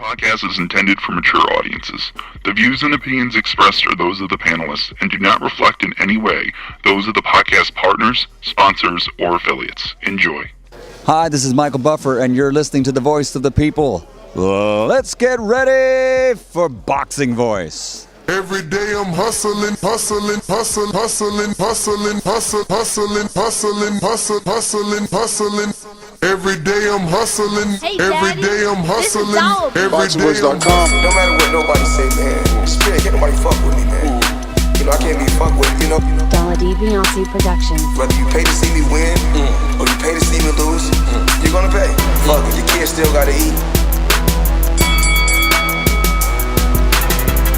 podcast is intended for mature audiences. The views and opinions expressed are those of the panelists and do not reflect in any way those of the podcast partners, sponsors, or affiliates. Enjoy. Hi, this is Michael Buffer, and you're listening to the Voice of the People. Let's get ready for Boxing Voice. Every day I'm hustling, hustling, hustling, hustling, hustling, hustling, hustling, hustling, hustling, hustling, hustling. Every day I'm hustling. Every day I'm hustling. Every day I'm hustling. No matter what nobody say, man. Spirit, can't nobody fuck with me, man. You know I can't be fucked with, you know. Beyonce Productions. Whether you pay to see me win or you pay to see me lose, you're gonna pay. Fuck it, your kids still gotta eat.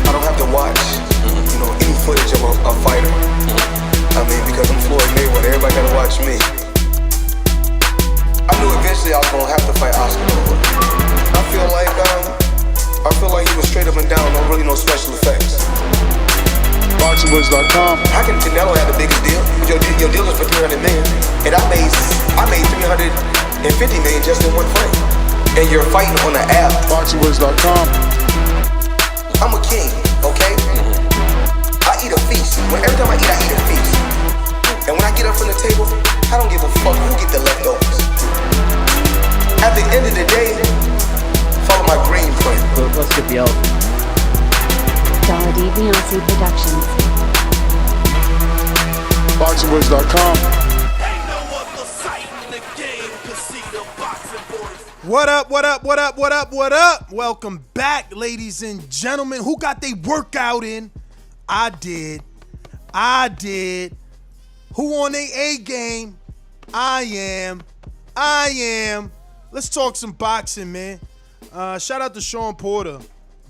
I don't have to watch, you know, any footage of a fighter. I mean, because I'm Floyd Mayweather, everybody gotta watch me. I knew eventually I was gonna have to fight Oscar. I feel like he was straight up and down, no special effects. BoxingVoice.com. How can Canelo have the biggest deal? Your deal is for 300 million, and I made 350 million just in one fight. And you're fighting on the app. BoxingVoice.com. I'm a king, okay? I eat a feast. Every time I eat a feast. And when I get up from the table, I don't give a fuck who get the leftovers. At the end of the day, follow my green plan. Let's get the elephant. Beyonce Productions. BoxingVoice.com. What up, what up, what up, what up, what up? Welcome back, ladies and gentlemen. Who got their workout in? I did. Who on their A game? I am. Let's talk some boxing, man. Shout out to Shawn Porter.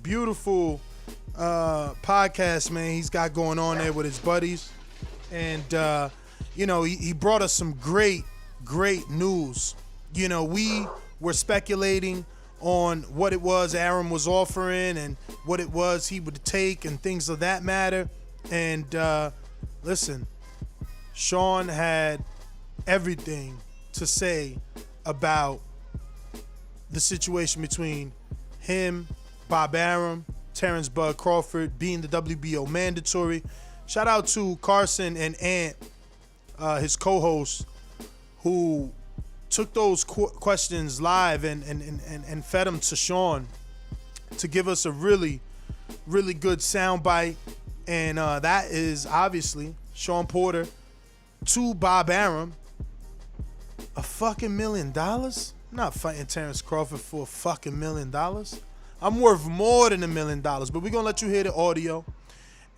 Beautiful podcast, man, he's got going on there with his buddies. And, he brought us some great news. You know, we were speculating on what it was Arum was offering and what it was he would take and things of that matter. And, listen, Shawn had everything to say about the situation between him, Bob Arum, Terence Bud Crawford being the WBO mandatory. Shout out to Carson and Ant, his co-host, who took those questions live and fed them to Shawn to give us a really, really good soundbite. And that is obviously Shawn Porter to Bob Arum. A fucking $1 million? I'm not fighting Terence Crawford for a fucking $1 million. I'm worth more than $1 million, but we're going to let you hear the audio,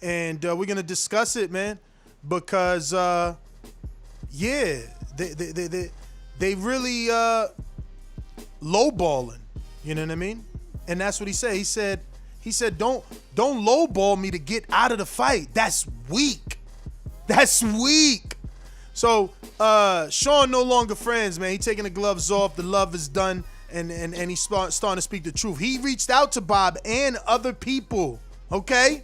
and we're going to discuss it, man, because, they really lowballing, you know what I mean? And that's what he said. He said, don't lowball me to get out of the fight. That's weak. So, Shawn no longer friends, man. He taking the gloves off. The love is done. And he's starting to speak the truth. He reached out to Bob and other people. Okay?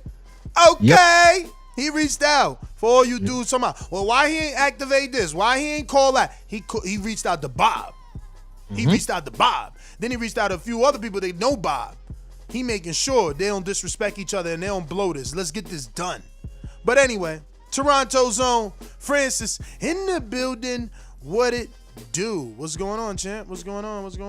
Yep. He reached out. For all you dudes, somehow. Well, why he ain't activate this? Why he ain't call that? He reached out to Bob. He reached out to Bob. Then he reached out to a few other people that know Bob. He making sure they don't disrespect each other and they don't blow this. Let's get this done. But anyway, Toronto Zone, Francis in the building. What it do? What's going on, champ? What's going on? What's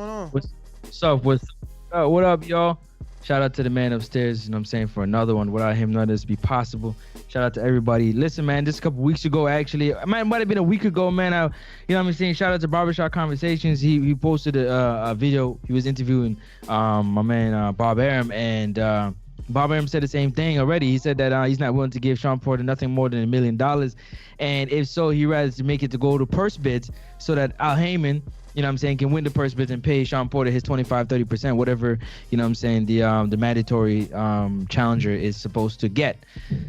up? What up, y'all? Shout out to the man upstairs, you know what I'm saying, for another one. Without him, none of this be possible. Shout out to everybody. Listen, man, just a couple weeks ago, actually, it might have been a week ago, man. You know what I'm saying? Shout out to Barbershop Conversations. He posted a video. He was interviewing my man Bob Arum, and Bob Arum said the same thing already. He said that he's not willing to give Shawn Porter nothing more than $1 million. And if so, he rather to make it to go to purse bids so that Al Heyman, you know what I'm saying, can win the purse bids and pay Shawn Porter his 25-30%, whatever, you know what I'm saying, the mandatory challenger is supposed to get.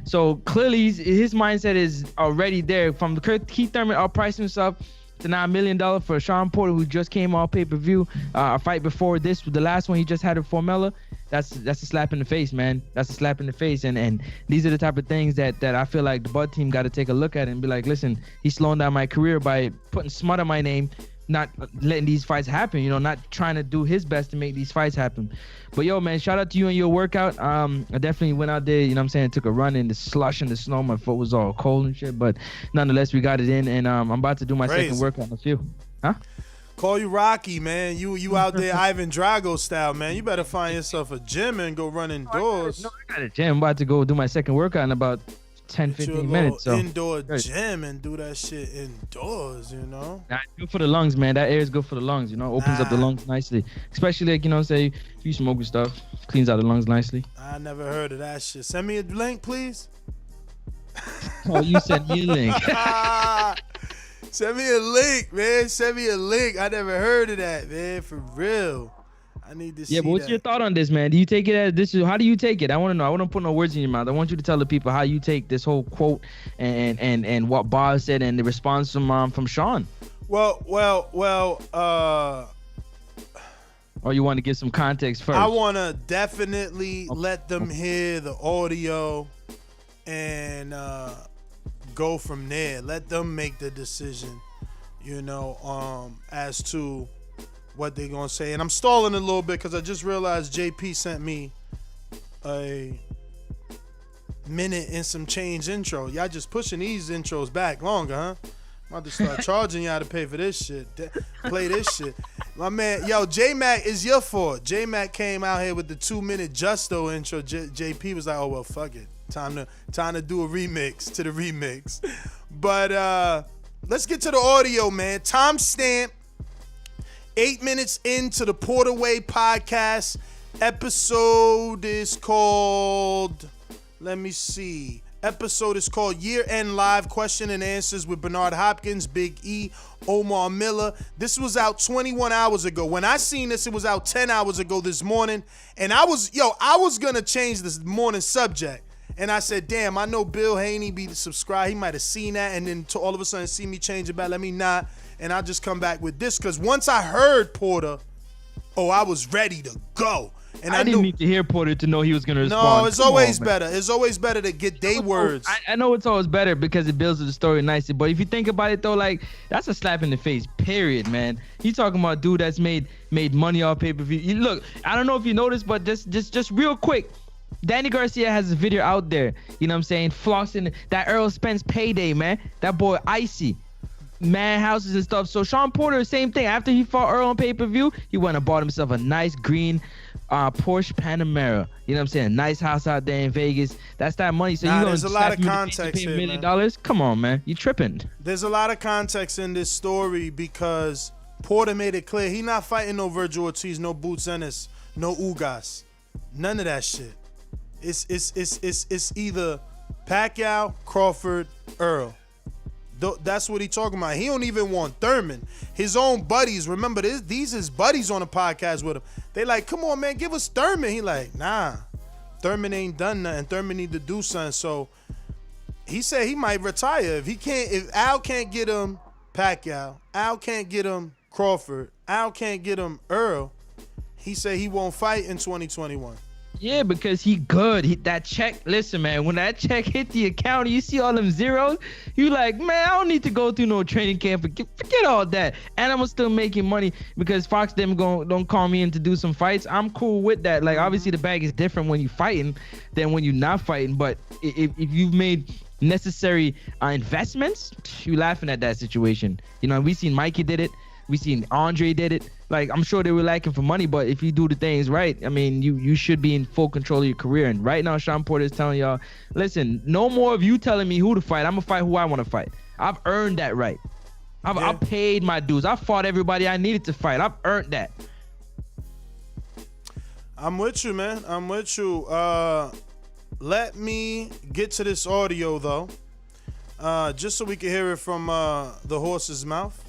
So clearly his mindset is already there. From Keith Thurman outpricing himself to now $1 million for Shawn Porter, who just came off pay-per-view. A fight before this, the last one he just had at Formella. That's a slap in the face, man. That's a slap in the face. And these are the type of things that I feel like the Bud team got to take a look at and be like, listen, he's slowing down my career by putting smut on my name, not letting these fights happen, not trying to do his best to make these fights happen. But yo, man, shout out to you and your workout. I definitely went out there, took a run in the slush and the snow. My foot was all cold and shit, but nonetheless, we got it in, and I'm about to do my second workout in a few. Huh? Call you Rocky, man. You out there Ivan Drago style, man. You better find yourself a gym and go run indoors. I got a gym. I'm about to go do my second workout in about 10, 15 minutes. So indoor gym and do that shit indoors, Nah, it's good for the lungs, man. That air is good for the lungs, opens up the lungs nicely. Especially like, say if you smoke and stuff, cleans out the lungs nicely. I never heard of that shit. Send me a link, please. Oh, you sent me a link. Send me a link, man. Send me a link. I never heard of that, man. For real. I need to see but what's your thought on this, man? Do you take it as this? How do you take it? I want to know. I want to put no words in your mouth. I want you to tell the people how you take this whole quote and what Bob said and the response from Shawn. Well. Or you want to give some context first? I want to definitely let them hear the audio and go from there. Let them make the decision, as to what they're gonna say. And I'm stalling a little bit because I just realized JP sent me a minute and some change intro. Y'all just pushing these intros back longer, huh? I'm about to start charging y'all to pay for this shit. Play this shit. My man, J-Mac is your fault. J-Mac came out here with the 2-minute Justo intro. JP was like, oh, well, fuck it. Time to do a remix to the remix. But let's get to the audio, man. Timestamp 8 minutes into the Porterway podcast. Episode is called, let me see. Episode is called Year End Live Question and Answers with Bernard Hopkins, Big E, Omar Miller. This was out 21 hours ago. When I seen this, it was out 10 hours ago this morning. And I was going to change this morning subject. And I said, damn, I know Bill Haney be subscribed. He might have seen that and then all of a sudden see me change it back. Let me not. And I'll just come back with this. Because once I heard Porter, I was ready to go. And I didn't need to hear Porter to know he was going to respond. No, it's always better. It's always better to get their words. I know it's always better because it builds the story nicely. But if you think about it, though, like, that's a slap in the face, period, man. He talking about a dude that's made money off pay-per-view. Look, I don't know if you noticed, but just real quick, Danny Garcia has a video out there, flossing that Earl Spence payday, man. That boy icy. Man houses and stuff. So Shawn Porter, same thing. After he fought Earl on pay-per-view, he went and bought himself a nice green Porsche Panamera. A nice house out there in Vegas. That's that money. So there's a lot of context here, $1 million? Come on, man. You tripping. There's a lot of context in this story because Porter made it clear he not fighting no Virgil Ortiz, no Boots Ennis, no Ugas. None of that shit. It's either Pacquiao, Crawford, Earl. That's what he talking about. He don't even want Thurman. His own buddies, remember these his buddies on the podcast with him. They like, come on, man, give us Thurman. He like, nah, Thurman ain't done nothing. Thurman need to do something. So he said he might retire if Al can't get him Pacquiao, Al can't get him Crawford, Al can't get him Earl. He said he won't fight in 2021. Yeah, because he good. That check, listen, man, when that check hit the account and you see all them zeros, you like, man, I don't need to go through no training camp. Forget all that. And I'm still making money because Fox them don't call me in to do some fights. I'm cool with that. Like, obviously the bag is different when you're fighting than when you're not fighting. But if you've made necessary investments, you laughing at that situation. We seen Mikey did it. We seen Andre did it. Like, I'm sure they were lacking for money, but if you do the things right, I mean, you should be in full control of your career. And right now, Shawn Porter is telling y'all, listen, no more of you telling me who to fight. I'm going to fight who I want to fight. I've earned that right. I've paid my dues. I fought everybody I needed to fight. I've earned that. I'm with you, man. I'm with you. Let me get to this audio, though, just so we can hear it from the horse's mouth.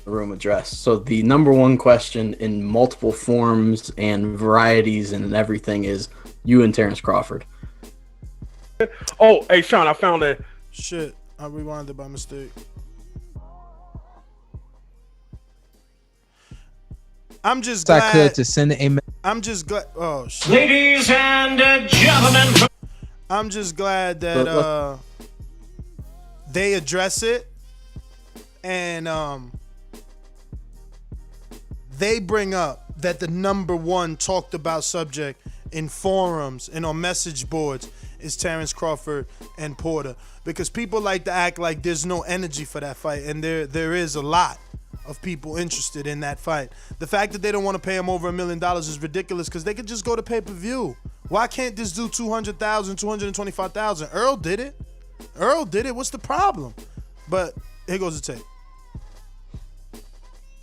Room address. So the number one question in multiple forms and varieties and everything is you and Terence Crawford. Oh, hey, Shawn, I found it. Shit, I rewinded by mistake. I'm just glad. I could to send a. I'm just glad. Oh shit. Ladies and gentlemen. I'm just glad that they address it and they bring up that the number one talked about subject in forums and on message boards is Terence Crawford and Porter, because people like to act like there's no energy for that fight, and there is a lot of people interested in that fight. The fact that they don't want to pay him over $1 million is ridiculous, because they could just go to pay-per-view. Why can't this do 200,000, 225,000? Earl did it. What's the problem? But here goes the tape.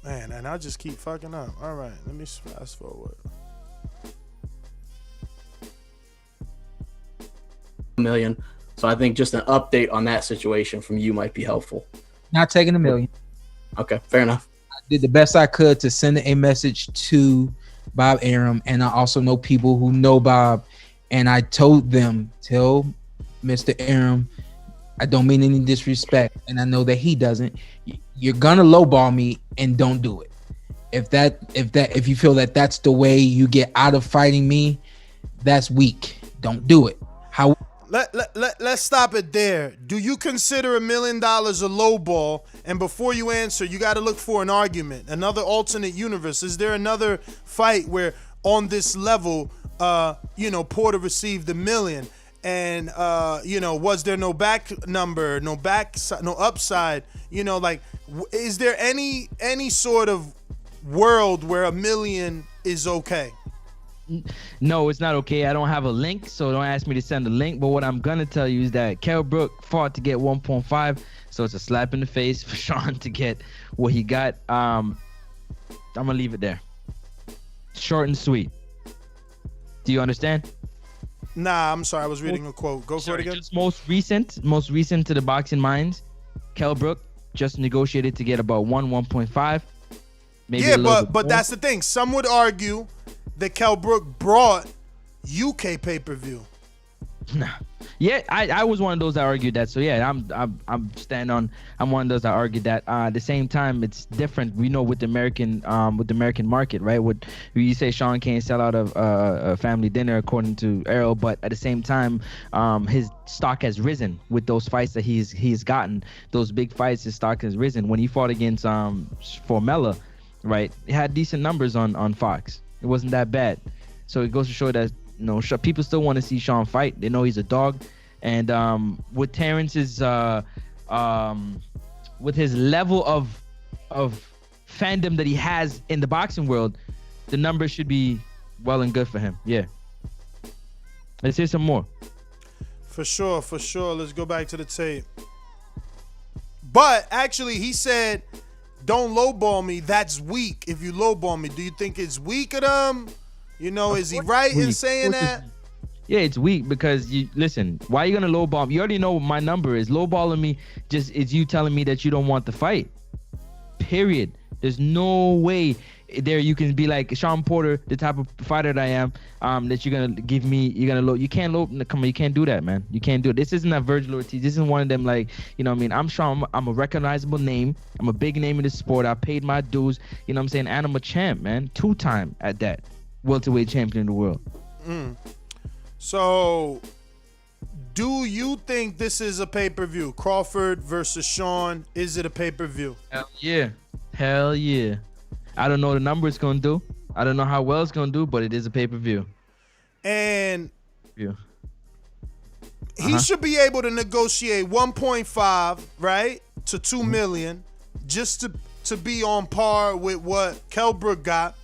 Man, and I just keep fucking up. All right, let me fast forward. million. So I think just an update on that situation from you might be helpful. Not taking $1 million. Okay, fair enough. I did the best I could to send a message to Bob Arum, and I also know people who know Bob, and I told them, tell Mr. Arum, I don't mean any disrespect, and I know that he doesn't. You're gonna lowball me, and don't do it. If you feel that that's the way you get out of fighting me, that's weak. Don't do it. How? Let's stop it there. Do you consider $1 million a lowball? And before you answer, you got to look for an argument, another alternate universe. Is there another fight where on this level, Porter received $1 million, and was there no back number, no upside? Is there any sort of world where $1 million is okay? No, it's not okay. I don't have a link, so don't ask me to send a link. But what I'm gonna tell you is that Kell Brook fought to get 1.5, so it's a slap in the face for Shawn to get what he got. I'm gonna leave it there. Short and sweet. Do you understand? Nah, I'm sorry. I was reading a quote. Go for it again. Just most recent to the boxing minds, Kell Brook just negotiated to get about 1.5. Maybe yeah, but that's the thing. Some would argue that Kell Brook brought UK pay-per-view. Nah. Yeah, I was one of those that argued that. So yeah, I'm one of those that argued that. At the same time, it's different. We know with the American market, right? What you say, Shawn can't sell out a family dinner according to Errol, but at the same time, his stock has risen with those fights that he's gotten. Those big fights, his stock has risen. When he fought against Formella, right? He had decent numbers on Fox. It wasn't that bad. So it goes to show that people still want to see Shawn fight. They know he's a dog. And with Terence's with his level of fandom that he has in the boxing world, the numbers should be well and good for him. Yeah. Let's hear some more. For sure. Let's go back to the tape. But actually, he said, don't lowball me. That's weak if you lowball me. Do you think it's weak of them? Is he right in saying that? Yeah, it's weak because listen, why are you gonna lowball me? You already know what my number is. Lowballing me just is you telling me that you don't want the fight. Period. There's no way there you can be like Shawn Porter, the type of fighter that I am, that you're gonna give me, you can't come on, you can't do that, man. You can't do it. This isn't a Virgil Ortiz. This isn't one of them, like, what I mean? I'm Shawn, I'm a recognizable name. I'm a big name in the sport. I paid my dues, what I'm saying? And I'm a champ, man. 2-time at that. Welterweight champion in the world. So, do you think this is a pay-per-view? Crawford versus Shawn, is it a pay-per-view? Hell yeah. I don't know what the number it's going to do. I don't know how well it's going to do, but it is a pay-per-view. And he should be able to negotiate 1.5, right, to 2 million, just to be on par with what Kell Brook got.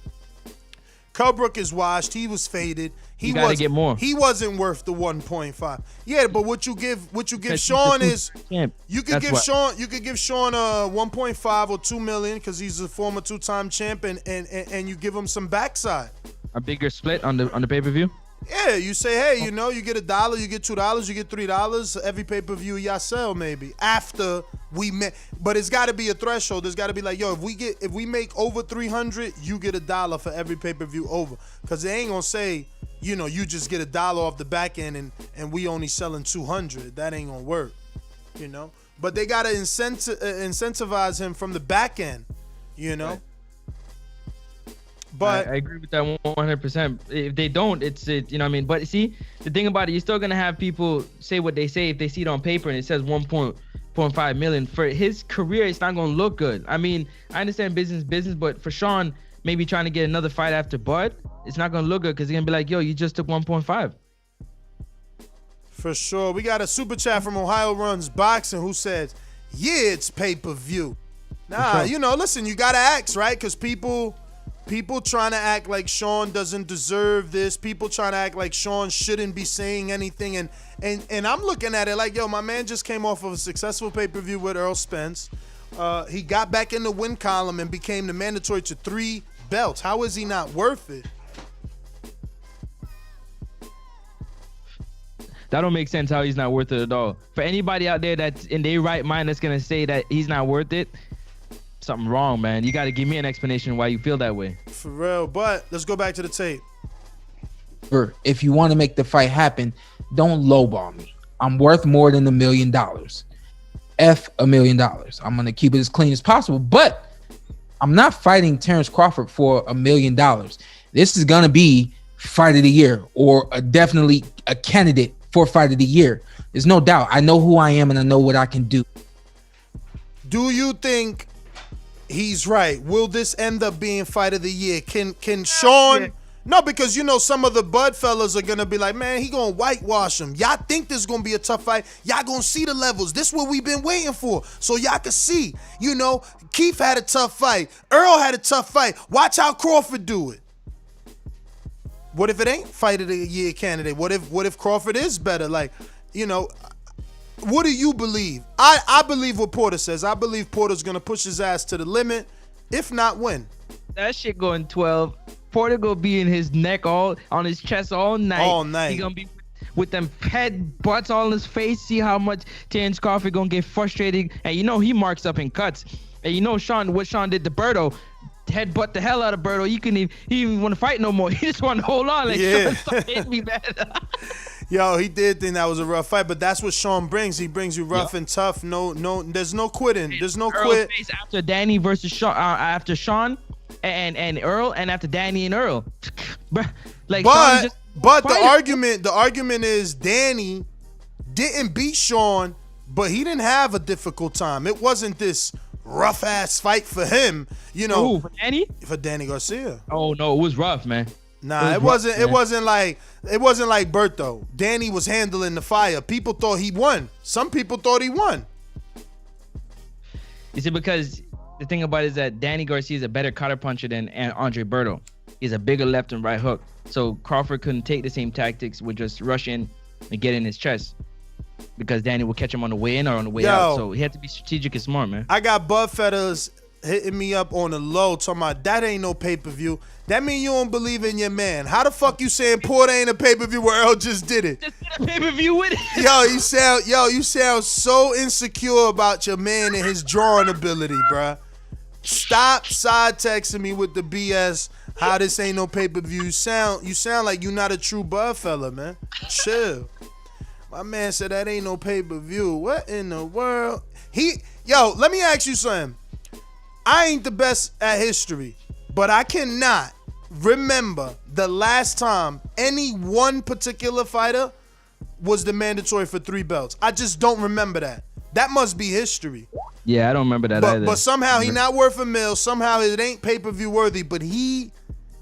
Kell Brook is washed. He was faded. He gotta get more. He wasn't worth the 1.5. Yeah, but what you give Shawn is you could give Shawn 1.5 or 2 million because he's a former 2-time champ, and you give him some backside. A bigger split on the pay-per-view? Yeah, you say, hey, you get $1, you get $2, you get $3 every pay-per-view y'all sell, maybe after we met. But it's got to be a threshold. There's got to be like, yo, if we make over 300, you get $1 for every pay-per-view over, because they ain't gonna say, you just get $1 off the back end and we only selling 200. That ain't gonna work, But they gotta incentivize him from the back end, Right. But I agree with that 100%. If they don't, it's you know what I mean. But see, the thing about it, you're still gonna have people say what they say if they see it on paper and it says 1.5 million. For his career, it's not gonna look good. I mean, I understand business, but for Shawn, maybe trying to get another fight after Bud, it's not gonna look good because he's gonna be like, yo, you just took 1.5. For sure. We got a super chat from Ohio Runs Boxing who says, yeah, it's pay-per-view. Nah, sure. Listen, you gotta ask, right? Because people trying to act like Shawn doesn't deserve this. People trying to act like Shawn shouldn't be saying anything. And I'm looking at it like, yo, my man just came off of a successful pay-per-view with Earl Spence. He got back in the win column and became the mandatory to 3 belts. How is he not worth it? That don't make sense how he's not worth it at all. For anybody out there that's in their right mind that's gonna say that he's not worth it, something wrong, man. You got to give me an explanation why you feel that way. For real. But let's go back to the tape. If you want to make the fight happen, don't lowball me. I'm worth more than $1 million. F $1 million. I'm gonna keep it as clean as possible. But I'm not fighting Terence Crawford for $1 million. This is gonna be fight of the year, or definitely a candidate for fight of the year. There's no doubt. I know who I am and I know what I can do. Do you think he's right? Will this end up being fight of the year? Can Shawn? Yeah. No, because some of the Bud fellas are gonna be like, man, he gonna whitewash him. Y'all think this is gonna be a tough fight? Y'all gonna see the levels. This is what we've been waiting for, so y'all can see. Keith had a tough fight. Earl had a tough fight. Watch how Crawford do it. What if it ain't fight of the year candidate? What if Crawford is better? What do you believe? I believe what Porter says. I believe Porter's gonna push his ass to the limit, if not win. That shit going 12. Porter gonna be in his neck on his chest all night. All night. He gonna be with them head butts all in his face. See how much Terence Crawford gonna get frustrated. And he marks up in cuts. And Shawn, what Shawn did to Berto, headbutt the hell out of Berto. He didn't want to fight no more. He just want to hold on. Like, yeah. Stop hitting me, man. Yo, he did think that was a rough fight, but that's what Shawn brings. He brings you rough and tough. No, there's no quitting. There's no quit. Face after Danny versus Shawn, after Shawn and Earl, and after Danny and Earl. But the argument is Danny didn't beat Shawn, but he didn't have a difficult time. It wasn't this rough ass fight for him, Ooh, for Danny? For Danny Garcia. Oh no, it was rough, man. Nah, it wasn't like Berto. Danny was handling the fire. People thought he won. Some people thought he won. You see, because the thing about it is that Danny Garcia is a better counter puncher than Andre Berto. He's a bigger left and right hook. So Crawford couldn't take the same tactics with just rush in and get in his chest, because Danny will catch him on the way in or on the way out. So he had to be strategic and smart, man. I got Bud Fetters hitting me up on the low, talking about that ain't no pay-per-view. That mean you don't believe in your man. How the fuck you saying Porter ain't a pay-per-view where Earl just did it? Just did a pay-per-view with it. You sound so insecure about your man and his drawing ability, bruh. Stop side texting me with the BS. How this ain't no pay-per-view. You sound like you not a true Bud fella, man. Chill. My man said that ain't no pay-per-view. What in the world? Let me ask you something. I ain't the best at history, but I cannot remember the last time any one particular fighter was the mandatory for 3 belts. I just don't remember that. That must be history. Yeah, I don't remember that either. But somehow he not worth a mill. Somehow it ain't pay-per-view worthy, but he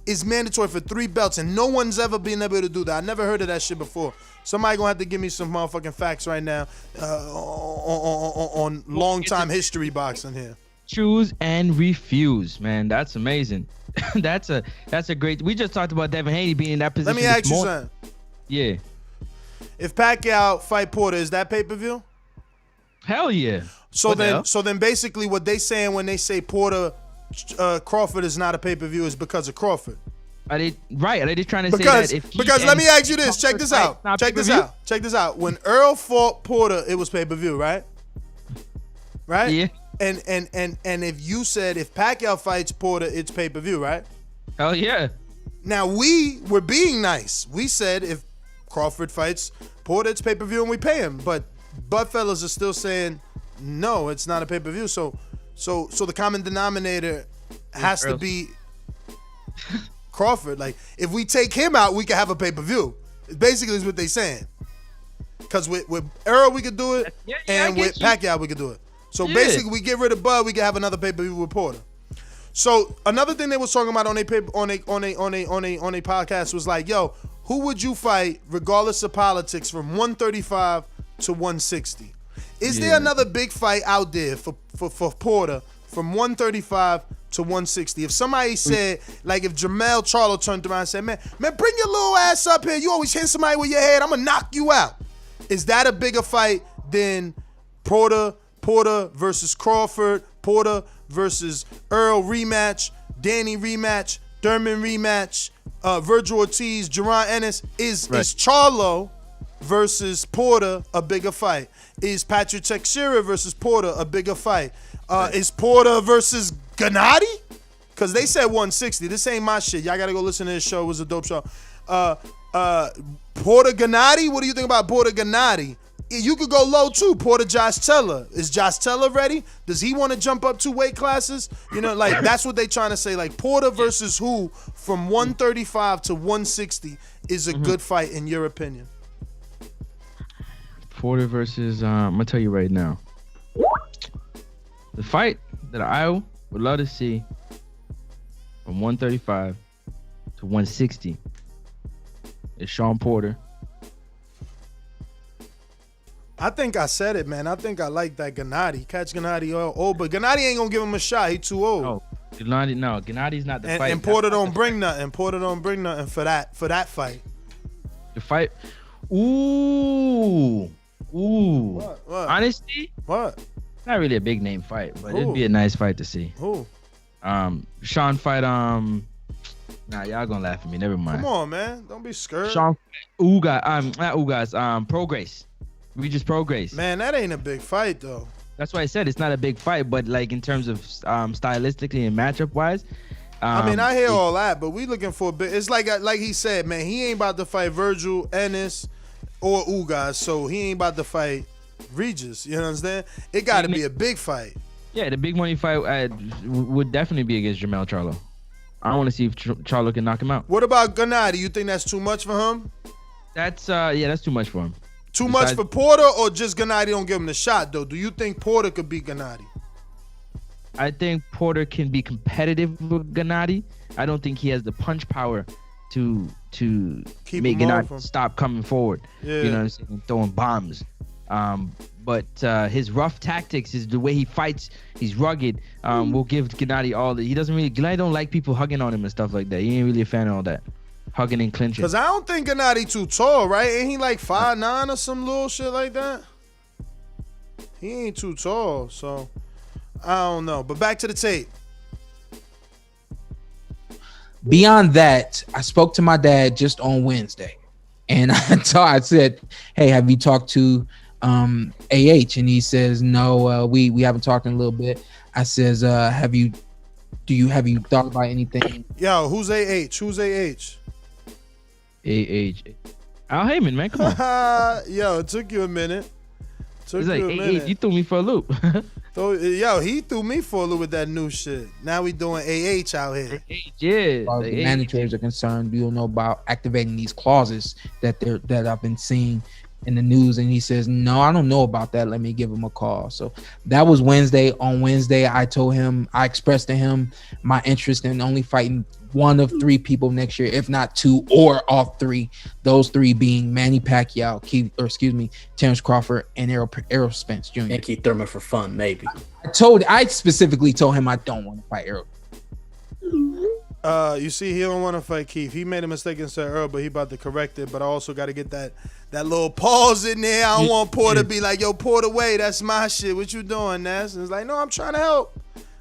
is mandatory for 3 belts, and no one's ever been able to do that. I never heard of that shit before. Somebody gonna have to give me some motherfucking facts right now on long-time history boxing here. Choose and refuse, man. That's amazing. that's a great. We just talked about Devin Haney being in that position. Let me ask you something. Yeah. If Pacquiao fight Porter, is that pay-per-view? Hell yeah. So then basically what they saying when they say Porter Crawford is not a pay-per-view is because of Crawford. Are they right? Are they just trying to say that if because let me ask you this. Check this out. Check this out. When Earl fought Porter, it was pay-per-view, right? Right? Yeah. And if you said if Pacquiao fights Porter, it's pay-per-view, right? Hell yeah. Now we were being nice. We said if Crawford fights Porter, it's pay-per-view and we pay him. But Budfellas are still saying no, it's not a pay-per-view. So the common denominator has to be Crawford. Like if we take him out, we can have a pay-per-view. Basically is what they saying. Because with Earl we could do it, and with Pacquiao we could do it. So basically we get rid of Bud, we can have another pay-per-view with Porter. So another thing they was talking about on a podcast was like, yo, who would you fight regardless of politics from 135 to 160? Is there another big fight out there for Porter from 135 to 160? If somebody said, like if Jermell Charlo turned around and said, man, bring your little ass up here. You always hit somebody with your head. I'm gonna knock you out. Is that a bigger fight than Porter versus Crawford, Porter versus Earl rematch, Danny rematch, Thurman rematch, Virgil Ortiz, Jaron Ennis? Is Charlo versus Porter a bigger fight? Is Patrick Teixeira versus Porter a bigger fight? Is Porter versus Gennady? Because they said 160. This ain't my shit. Y'all got to go listen to this show. It was a dope show. Porter Gennady? What do you think about Porter Gennady? You could go low too. Porter Josh Teller. Is Josh Teller ready? Does he want to jump up 2 weight classes? You know, like that's what they trying to say. Like Porter versus who from 135 to 160 is a good fight in your opinion? Porter versus I'm gonna tell you right now. The fight that I would love to see from 135 to 160 is Shawn Porter. I think I said it, man. I think I like that Gennady. Catch Gennady old, but Gennady ain't gonna give him a shot. He too old. No, Gennady's not the fight. And Porter don't bring nothing. Porter don't bring nothing for that fight. The fight. Ooh. What? Honestly, what? Not really a big name fight, but it'd be a nice fight to see. Who? Shawn fight. Nah, y'all gonna laugh at me. Never mind. Come on, man. Don't be scared. Shawn. Not Ugas. Progress. We just Progress. Man, that ain't a big fight though. That's why I said it's not a big fight, but like in terms of stylistically and matchup wise. I mean, I hear all that, but we looking for a bit. It's like he said, man. He ain't about to fight Virgil Ennis or Ugas, so he ain't about to fight Regis. You know what I'm saying? It got to be a big fight. Yeah, the big money fight would definitely be against Jermell Charlo. I want to see if Charlo can knock him out. What about Gennady? You think that's too much for him? That's too much for him. Too much for Porter, or just Gennady don't give him the shot though? Do you think Porter could beat Gennady? I think Porter can be competitive with Gennady. I don't think he has the punch power to make Gennady stop coming forward. Yeah. You know what I'm saying? Throwing bombs. But his rough tactics is the way he fights. He's rugged. Will give Gennady all the. Gennady don't like people hugging on him and stuff like that. He ain't really a fan of all that. Hugging and clinching. Cause I don't think Gennady too tall, right? Ain't he like 5'9" or some little shit like that? He ain't too tall, so I don't know. But back to the tape. Beyond that, I spoke to my dad just on Wednesday, and I said, "Hey, have you talked to AH?" And he says, "No, we haven't talked in a little bit." I says, "Have you thought about anything?" Yo, who's AH? Who's AH? Al Heyman, man, come on. Yo, it took you a minute. It's like, you threw me for a loop. Yo, he threw me for a loop with that new shit. Now we doing AH out here. Yeah. As far as the managers are concerned, we don't know about activating these clauses that I've been seeing in the news. And he says, "No, I don't know about that. Let me give him a call." So that was Wednesday. On Wednesday, I expressed to him my interest in only fighting one of 3 people next year, if not 2 or all 3. Those 3 being Manny Pacquiao, Terence Crawford, and Errol Spence Jr. And Keith Thurman for fun, maybe. I specifically told him I don't want to fight Errol. You see, he don't want to fight Keith. He made a mistake and said Earl, but he about to correct it. But I also got to get that little pause in there. I don't want Porter to be like, "Yo, Porter, wait, that's my shit. What you doing, Ness?" And it's like, "No, I'm trying to help.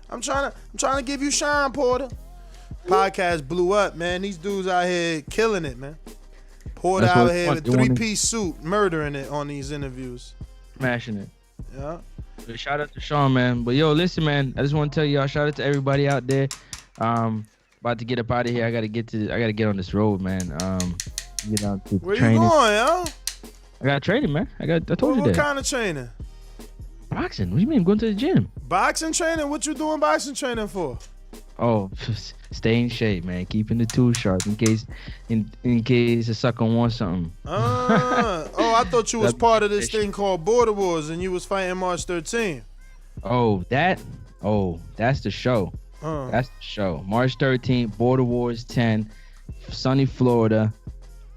I'm trying to give you shine, Porter." Podcast blew up, man. These dudes out here killing it, man. Porter out here with 3-piece suit, murdering it on these interviews. Smashing it. Yeah. Shout out to Shawn, man. But yo, listen, man. I just want to tell y'all, shout out to everybody out there. About to get up out of here. I gotta get on this road, man. Get out to Where training. you going, yo? I got training, man. I told you that. What kind of training? Boxing. What do you mean? I'm going to the gym. Boxing training? What you doing boxing training for? Oh, stay in shape, man. Keeping the tools sharp in case a sucker wants something. I thought you was part of this thing called Border Wars and you was fighting March 13th. That's the show. That's the show. March 13th, Border Wars 10, sunny Florida.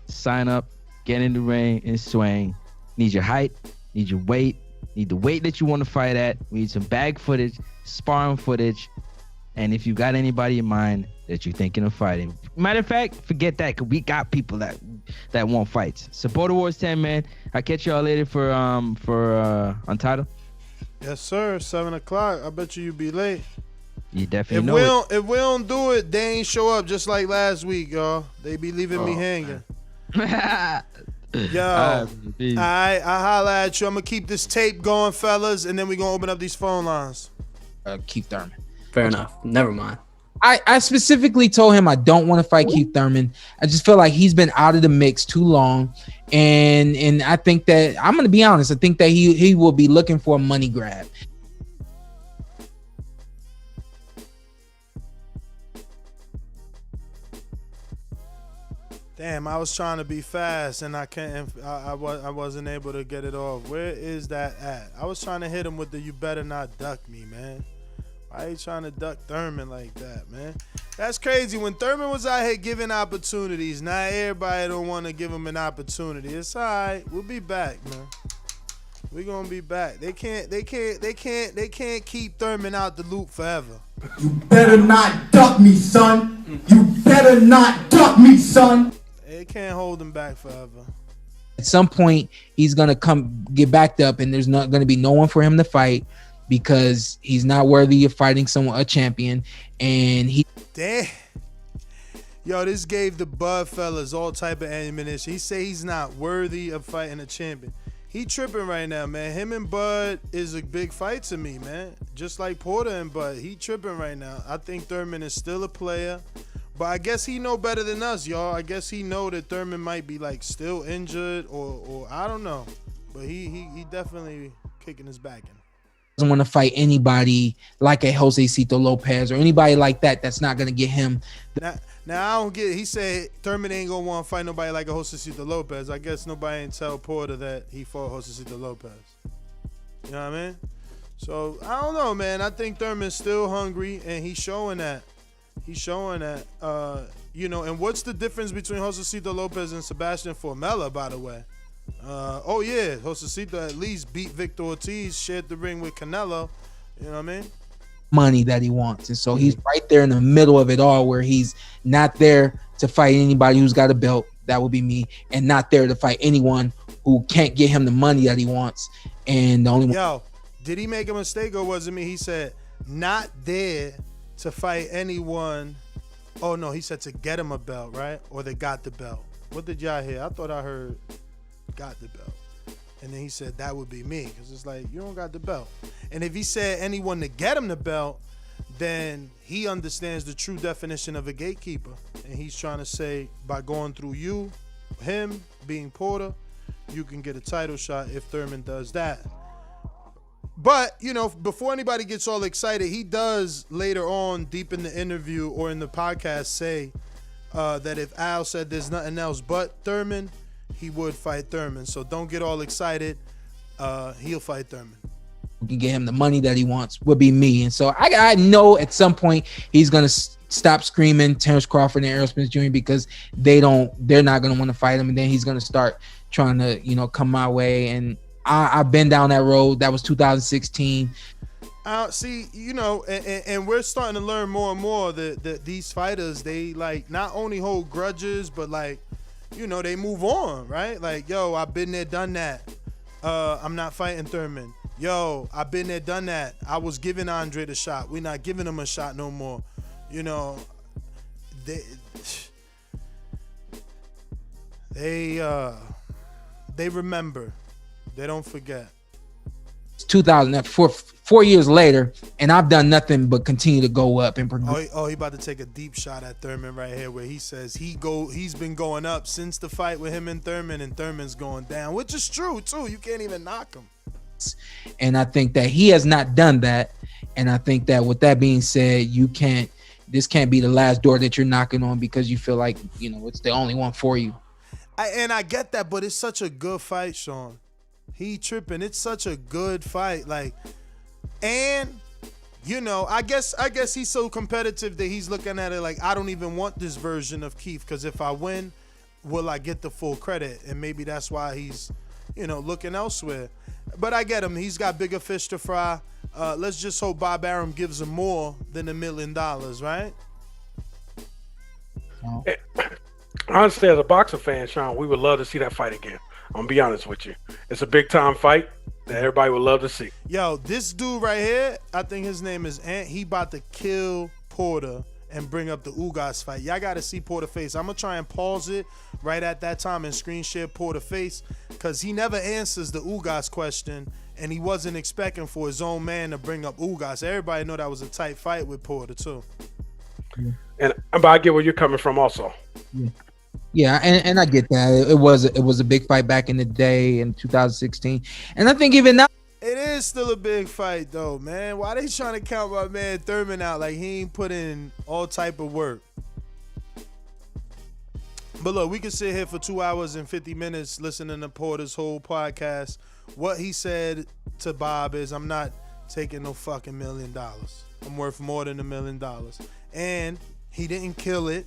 Sign up, get in the ring and swing. Need your height, need your weight, need the weight that you want to fight at. We need some bag footage, sparring footage, and if you got anybody in mind that you're thinking of fighting. Matter of fact, forget that, because we got people that want fights. So Border Wars 10, man. I'll catch y'all later for Untitled. Yes, sir. 7 o'clock. I bet you'll be late. You definitely know it. If we don't do it, they ain't show up just like last week, y'all. They be leaving me hanging. Yo, all right, I holla at you. I'm gonna keep this tape going, fellas, and then we gonna open up these phone lines. Keith Thurman. Fair enough. Never mind. I specifically told him I don't want to fight Keith Thurman. I just feel like he's been out of the mix too long, and I think that, I'm gonna be honest, I think that he will be looking for a money grab. Damn, I was trying to be fast and I can't. I wasn't able to get it off. Where is that at? I was trying to hit him with the "you better not duck me," man. Why are you trying to duck Thurman like that, man? That's crazy. When Thurman was out here giving opportunities, not everybody don't want to give him an opportunity. It's all right. We'll be back, man. We gonna be back. They can't keep Thurman out the loop forever. You better not duck me, son. You better not duck me, son. They can't hold him back forever. At some point, he's gonna get backed up, and there's not gonna be no one for him to fight because he's not worthy of fighting a champion. And damn. Yo, this gave the Bud fellas all type of ammunition. He say he's not worthy of fighting a champion. He tripping right now, man. Him and Bud is a big fight to me, man. Just like Porter and Bud, he tripping right now. I think Thurman is still a player, but I guess he know better than us, y'all. I guess he know that Thurman might be like still injured or I don't know, but he definitely kicking his back in. Doesn't want to fight anybody like a Josecito Lopez or anybody like that. That's not gonna get him. Now I don't get it. He said Thurman ain't gonna want to fight nobody like a Josecito Lopez. I guess nobody ain't tell Porter that he fought Josecito Lopez. You know what I mean? So I don't know, man. I think Thurman's still hungry, and he's showing that. He's showing that. And what's the difference between Josecito Lopez and Sebastian Formella, by the way? Josecito at least beat Victor Ortiz, shared the ring with Canelo. You know what I mean? Money that he wants, and so he's right there in the middle of it all, where he's not there to fight anybody who's got a belt, that would be me, and not there to fight anyone who can't get him the money that he wants. And the only one, did he make a mistake or was it me? He said not there to fight anyone. Oh no, he said to get him a belt, right? Or they got the belt. What did y'all hear? I thought I heard got the belt. And then he said that would be me, because it's like, you don't got the belt. And if he said anyone to get him the belt, then he understands the true definition of a gatekeeper. And he's trying to say, by going through you, him being Porter, you can get a title shot if Thurman does that. But, before anybody gets all excited, he does later on, deep in the interview or in the podcast, say that if Al said there's nothing else but Thurman, he would fight Thurman. So don't get all excited. He'll fight Thurman. Who can get him the money that he wants would be me. And so I know at some point he's going to stop screaming Terence Crawford and Errol Spence Jr. because they're not going to want to fight him. And then he's going to start trying to, come my way. And I've been down that road. That was 2016. See, and we're starting to learn more and more that these fighters, they like not only hold grudges, but like, they move on, right? Like, yo, I've been there, done that. I'm not fighting Thurman. Yo, I've been there, done that. I was giving Andre the shot. We're not giving him a shot no more. They remember. They don't forget. It's 2000, 4 years later, and I've done nothing but continue to go up and progress. He about to take a deep shot at Thurman right here, where he says he's been going up since the fight with him and Thurman's going down, which is true too. You can't even knock him. And I think that he has not done that. And I think that with that being said, this can't be the last door that you're knocking on because you feel like, it's the only one for you. I get that, but it's such a good fight, Shawn. He tripping. It's such a good fight. Like, and you know, I guess he's so competitive that he's looking at it like, I don't even want this version of Keith, because if I win, will I get the full credit? And maybe that's why he's, you know, looking elsewhere. But I get him. He's got bigger fish to fry. Let's just hope Bob Arum gives him more than $1 million, right? Honestly, as a boxing fan, Shawn, we would love to see that fight again. I'm gonna be honest with you. It's a big time fight that everybody would love to see. Yo, this dude right here, I think his name is Ant. He about to kill Porter and bring up the Ugas fight. Y'all got to see Porter face. I'm going to try and pause it right at that time and screen share Porter face, because he never answers the Ugas question, and he wasn't expecting for his own man to bring up Ugas. Everybody know that was a tight fight with Porter, too. But I get where you're coming from also. Yeah, and I get that. It was a big fight back in the day in 2016. And I think even now, it is still a big fight, though, man. Why they trying to count my man Thurman out like he ain't put in all type of work? But look, we can sit here for 2 hours and 50 minutes listening to Porter's whole podcast. What he said to Bob is, I'm not taking no fucking $1 million. I'm worth more than $1 million. And he didn't kill it.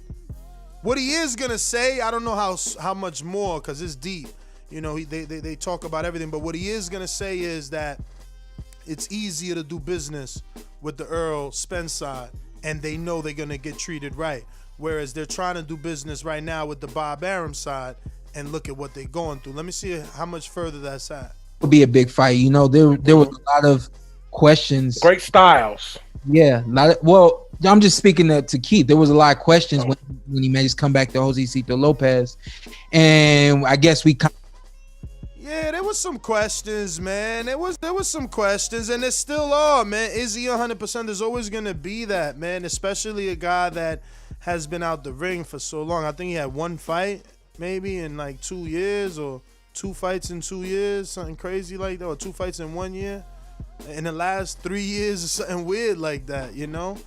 What he is going to say, I don't know how much more, because it's deep. You know, they talk about everything, but what he is going to say is that it's easier to do business with the Earl Spence side, and they know they're going to get treated right. Whereas they're trying to do business right now with the Bob Arum side, and look at what they're going through. Let me see how much further that's at. It'll be a big fight. You know, there was a lot of questions. Great styles. Yeah, well, I'm just speaking to Keith. There was a lot of questions when he made his comeback to Josecito Lopez, and I guess yeah, there was some questions, man. There was some questions, and there still are, man. Is he 100%? There's always gonna be that, man. Especially a guy that has been out the ring for so long. I think he had one fight, maybe in like 2 years, or 2 fights in 2 years, something crazy like that, or 2 fights in 1 year. In the last 3 years, or something weird like that, you know.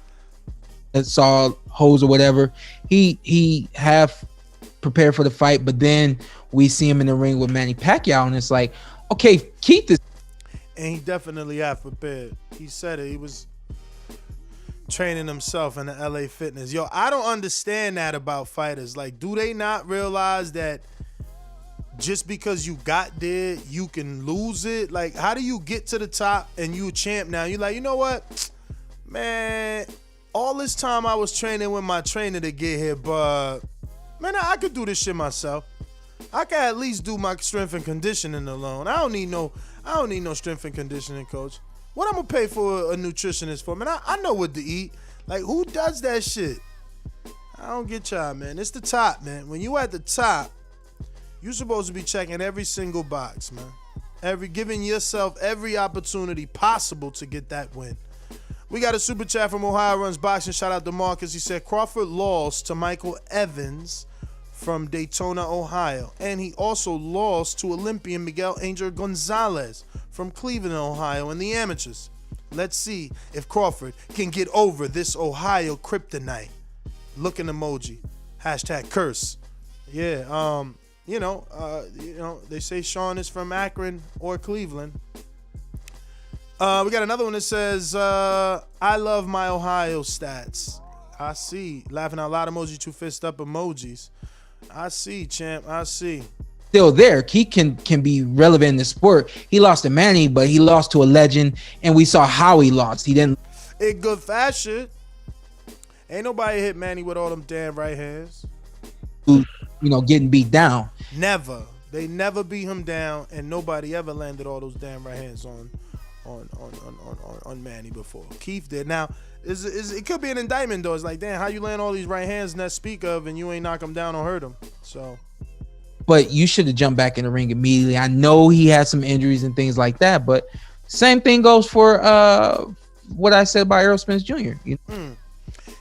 Saw hoes or whatever. He half prepared for the fight, but then we see him in the ring with Manny Pacquiao, and it's like, okay, Keith is. And he definitely half prepared. He said it. He was training himself in the LA Fitness. Yo, I don't understand that about fighters. Like, do they not realize that just because you got there, you can lose it? Like, how do you get to the top and you a champ now? You're like, you know what, man, all this time I was training with my trainer to get here, but man, I could do this shit myself. I can at least do my strength and conditioning alone. I don't need no strength and conditioning coach. What I'm gonna pay for a nutritionist for? Man, I know what to eat. Like, who does that shit? I don't get y'all, man. It's the top, man. When you at the top, you're supposed to be checking every single box, man. Giving yourself every opportunity possible to get that win. We got a super chat from Ohio Runs Boxing. Shout out to Marcus. He said Crawford lost to Michael Evans from Daytona, Ohio. And he also lost to Olympian Miguel Angel Gonzalez from Cleveland, Ohio in the amateurs. Let's see if Crawford can get over this Ohio kryptonite. Looking emoji. Hashtag curse. Yeah, they say Shawn is from Akron or Cleveland. We got another one that says, I love my Ohio stats. I see. Laughing out loud emoji, 2 fist up emojis. I see, champ. I see. Still there. He can be relevant in the sport. He lost to Manny, but he lost to a legend, and we saw how he lost. He didn't. In good fashion. Ain't nobody hit Manny with all them damn right hands. Getting beat down. Never. They never beat him down, and nobody ever landed all those damn right hands on Manny before. Keith did. Now, it could be an indictment though. It's like, damn, how you land all these right hands in that speak of, and you ain't knock him down or hurt him. So, but you should have jumped back in the ring immediately. I know he had some injuries and things like that, but same thing goes for what I said about Errol Spence Jr.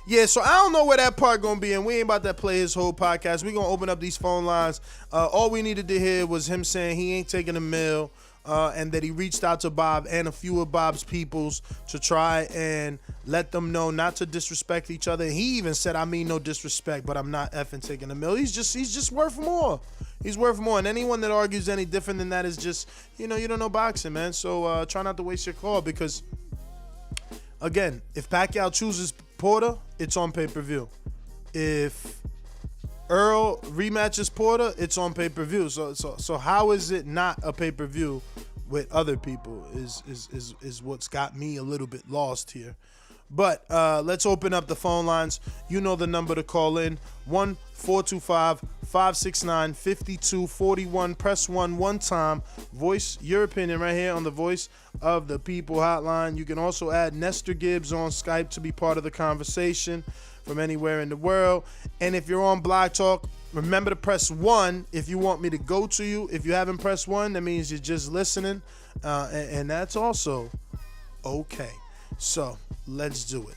Yeah, so I don't know where that part gonna be, and we ain't about to play his whole podcast. We gonna open up these phone lines. All we needed to hear was him saying he ain't taking a mill. And that he reached out to Bob and a few of Bob's peoples to try and let them know not to disrespect each other. He even said, I mean no disrespect, but I'm not effing taking a mill. He's just worth more. He's worth more. And anyone that argues any different than that is just, you don't know boxing, man. So try not to waste your call, because again, if Pacquiao chooses Porter, it's on pay-per-view. If Earl rematches Porter, it's on pay-per-view. So how is it not a pay-per-view with other people is what's got me a little bit lost here. But let's open up the phone lines. You know the number to call in. 1-425-569-5241. Press 1 one time. Voice your opinion right here on the Voice of the People hotline. You can also add Nestor Gibbs on Skype to be part of the conversation from anywhere in the world. And if you're on Blog Talk, remember to press 1 if you want me to go to you. If you haven't pressed 1, that means you're just listening. And that's also okay. So let's do it.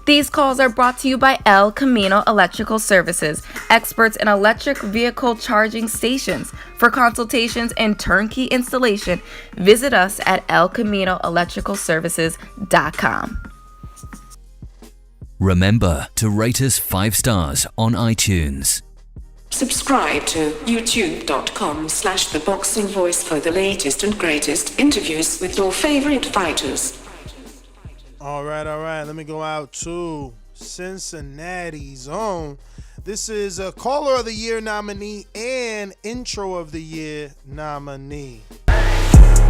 These calls are brought to you by El Camino Electrical Services, experts in electric vehicle charging stations. For consultations and turnkey installation, visit us at elcaminoelectricalservices.com. Remember to rate us 5 stars on iTunes. Subscribe to youtube.com/theboxingvoice for the latest and greatest interviews with your favorite fighters. All right. Let me go out to Cincinnati's own. This is a Caller of the Year nominee and Intro of the Year nominee.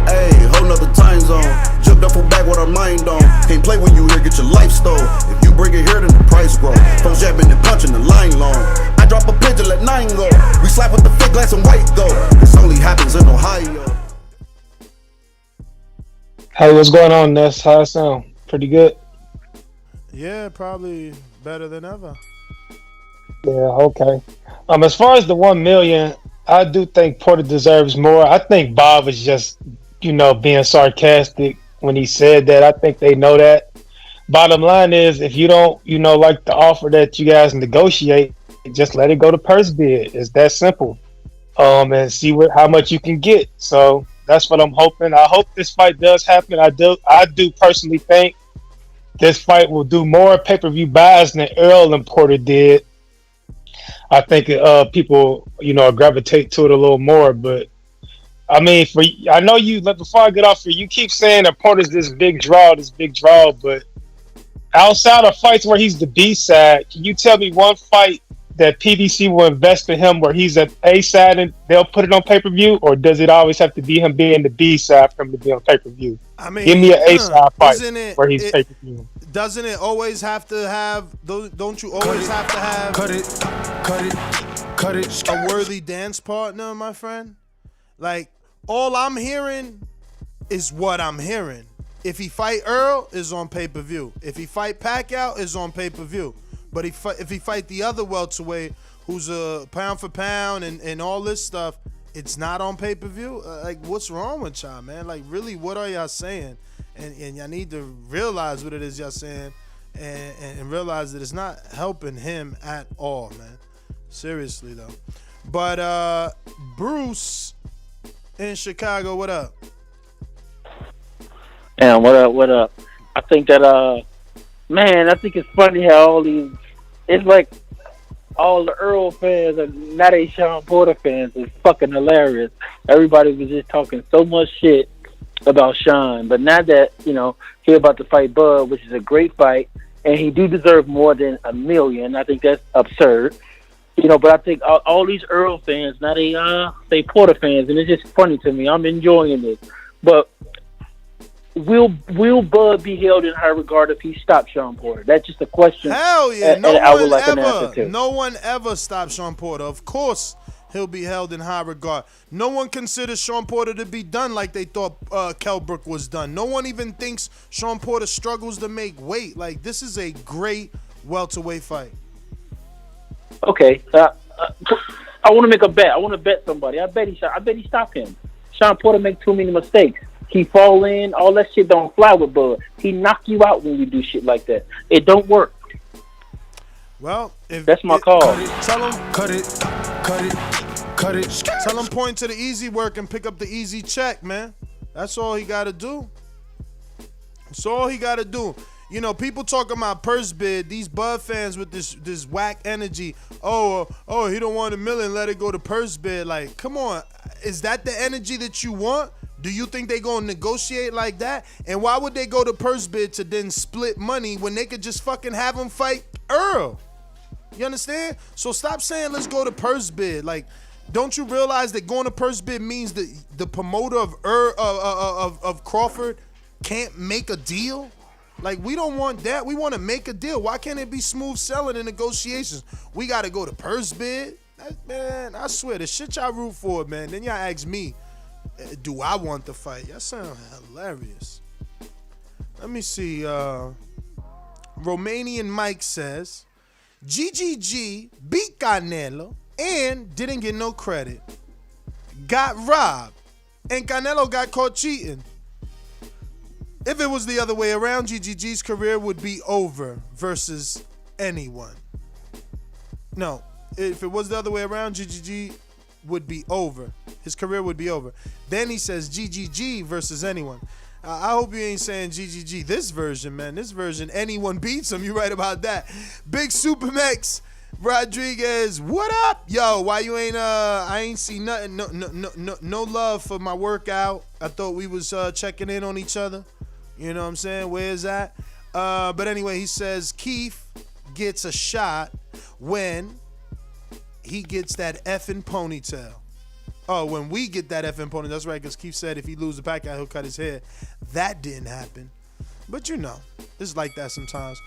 Hey, whole nother time zone. Jump duffel bag with our mind on. Can't play when you here, get your life stole. If you bring it here, then the price grow. Folks jabbing and punching the line long. I drop a pigeon, let 9 go. We slap with the thick glass and white though. This only happens in Ohio. Hey, what's going on, Ness? How it sound? Pretty good? Yeah, probably better than ever. Yeah, okay. As far as the 1 million, I do think Porter deserves more. I think Bob was just, being sarcastic when he said that. I think they know that. Bottom line is, if you don't, like the offer that you guys negotiate, just let it go to purse bid. It's that simple. And see how much you can get. So that's what I'm hoping. I hope this fight does happen. I do personally think this fight will do more pay-per-view buys than Earl and Porter did. I think people, gravitate to it a little more. But I mean, I know you. Before I get off here, you keep saying that Porter's this big draw. But outside of fights where he's the B side, can you tell me one fight that PBC will invest in him where he's at A side and they'll put it on pay-per-view, or does it always have to be him being the B side for him to be on pay-per-view? I mean, give me an A side fight where he's pay-per-view. Doesn't it always have to have? Don't you always have to have? Cut it. A worthy dance partner, my friend. Like, all I'm hearing is what I'm hearing. If he fight Earl, is on pay-per-view. If he fight Pacquiao, is on pay-per-view. But if he fight the other welterweight, who's a pound for pound and all this stuff, it's not on pay-per-view. Like, what's wrong with y'all, man? Like, really, what are y'all saying? And y'all need to realize what it is y'all saying, and realize that it's not helping him at all, man. Seriously though. But Bruce in Chicago, what up? And what up? I think that man, I think it's funny how all these, it's like all the Earl fans and now they Shawn Porter fans. It's fucking hilarious. Everybody was just talking so much shit about Shawn, but now that he about to fight Bud, which is a great fight, and he do deserve more than $1 million. I think that's absurd. But I think all these Earl fans now they Porter fans, and it's just funny to me. I'm enjoying this, but will Bud be held in high regard if he stops Shawn Porter? That's just a question. Hell yeah! And I would like an answer to. No one ever stopped Shawn Porter. Of course, he'll be held in high regard. No one considers Shawn Porter to be done like they thought Kell Brook was done. No one even thinks Shawn Porter struggles to make weight. Like, this is a great welterweight fight. Okay, I want to make a bet. I want to bet somebody. I bet he stop him. Shawn Porter make too many mistakes. He fall in. All that shit don't fly with Bud. He knock you out when you do shit like that. It don't work. Well, that's my call. Tell him cut it. Tell him point to the easy work and pick up the easy check, man. That's all he got to do. That's all he got to do. People talking about purse bid. These Bud fans with this whack energy. Oh, he don't want $1 million. Let it go to purse bid. Like, come on. Is that the energy that you want? Do you think they gonna negotiate like that? And why would they go to purse bid to then split money when they could just fucking have him fight Earl? You understand? So stop saying let's go to purse bid. Like, don't you realize that going to purse bid means that the promoter of Crawford can't make a deal? Like, we don't want that. We want to make a deal. Why can't it be smooth selling and negotiations? We got to go to purse bid. Man, I swear, the shit y'all root for, man. Then y'all ask me, do I want the fight? That sound hilarious. Let me see. Romanian Mike says, GGG beat Canelo and didn't get no credit. Got robbed. And Canelo got caught cheating. If it was the other way around, GGG's career would be over versus anyone. No, if it was the other way around, GGG would be over. His career would be over. Then he says GGG versus anyone. I hope you ain't saying GGG this version, man. This version, anyone beats him. You right about that. Big Supermax Rodriguez, what up? Yo, why you ain't I ain't see nothing. No love for my workout. I thought we was checking in on each other. You know what I'm saying? Where's that? But anyway, he says Keith gets a shot when he gets that effing ponytail. Oh, when we get that effing ponytail. That's right, because Keith said if he loses the pack out, he'll cut his hair. That didn't happen. But you know, it's like that sometimes.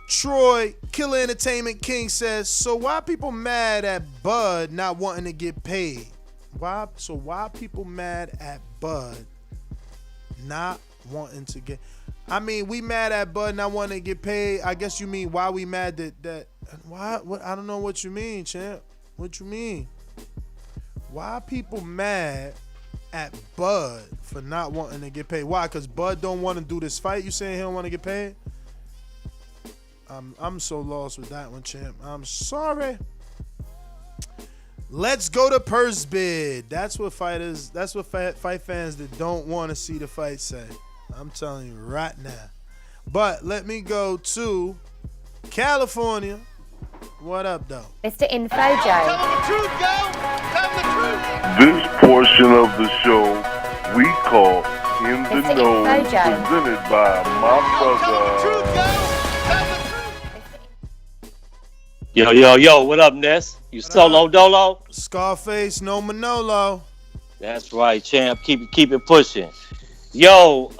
Troy, Killer Entertainment King says, so why people mad at Bud not wanting to get paid? Why people mad at Bud not wanting to get? I mean, we mad at Bud not wanting to get paid. I guess you mean why we mad that why? What? I don't know what you mean, champ. What you mean? Why people mad at Bud for not wanting to get paid? Why? Because Bud don't want to do this fight? You saying he don't want to get paid? I'm so lost with that one, champ. I'm sorry. Let's go to purse bid. That's what fight fans that don't want to see the fight say. I'm telling you right now. But let me go to California. What up, though? Mr. Info Joe. Tell them the truth, go! Tell them the truth! This portion of the show we call In the Mr. Know, Info Joe. presented by my brother. Yo, what up, Ness? You solo dolo? Scarface, no Manolo. That's right, champ. Keep it pushing. Yo,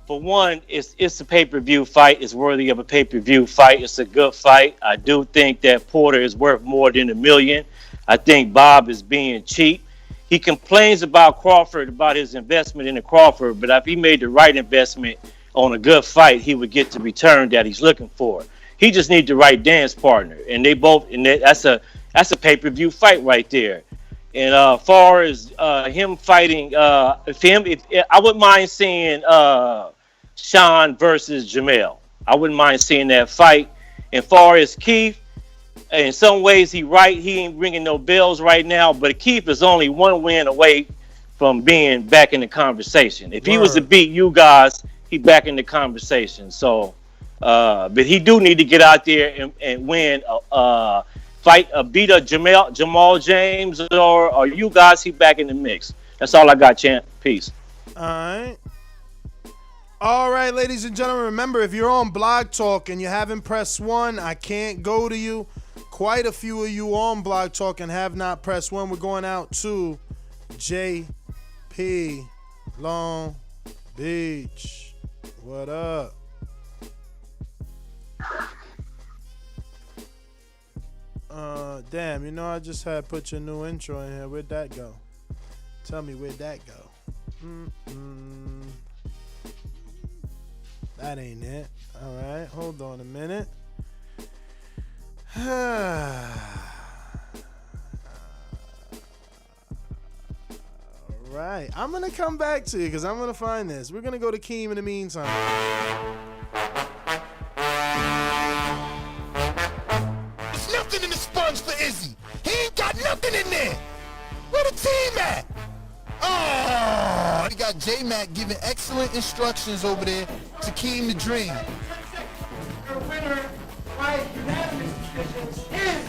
for one, it's a pay-per-view fight. It's worthy of a pay-per-view fight. It's a good fight. I do think that Porter is worth more than $1 million. I think Bob is being cheap. He complains about Crawford, about his investment in the Crawford, but if he made the right investment on a good fight, he would get the return that he's looking for. He just needs the right dance partner, and that's a pay-per-view fight right there. And far as him fighting, I wouldn't mind seeing Shawn versus Jamel. I wouldn't mind seeing that fight. And far as Keith, in some ways he ain't ringing no bells right now, but Keith is only one win away from being back in the conversation. If he was to beat you guys, he back in the conversation. So, but he do need to get out there and win fight, beat a Jamal James or you guys, he back in the mix. That's all I got, champ. Peace. All right, ladies and gentlemen, remember, if you're on Blog Talk and you haven't pressed 1, I can't go to you. Quite a few of you on Blog Talk and have not pressed 1. We're going out to JP Long Beach. What up? Damn, you know I just had put your new intro in here. Where'd that go? Tell me where'd that go? That ain't it. All right, hold on a minute. All right, I'm gonna come back to you because I'm gonna find this. We're gonna go to Keem in the meantime. There's nothing in the sponge for Izzy. He ain't got nothing in there. Where the team at? Oh, we got J-Mac giving excellent instructions over there to Keem the Dream. Your winner by unanimous decision is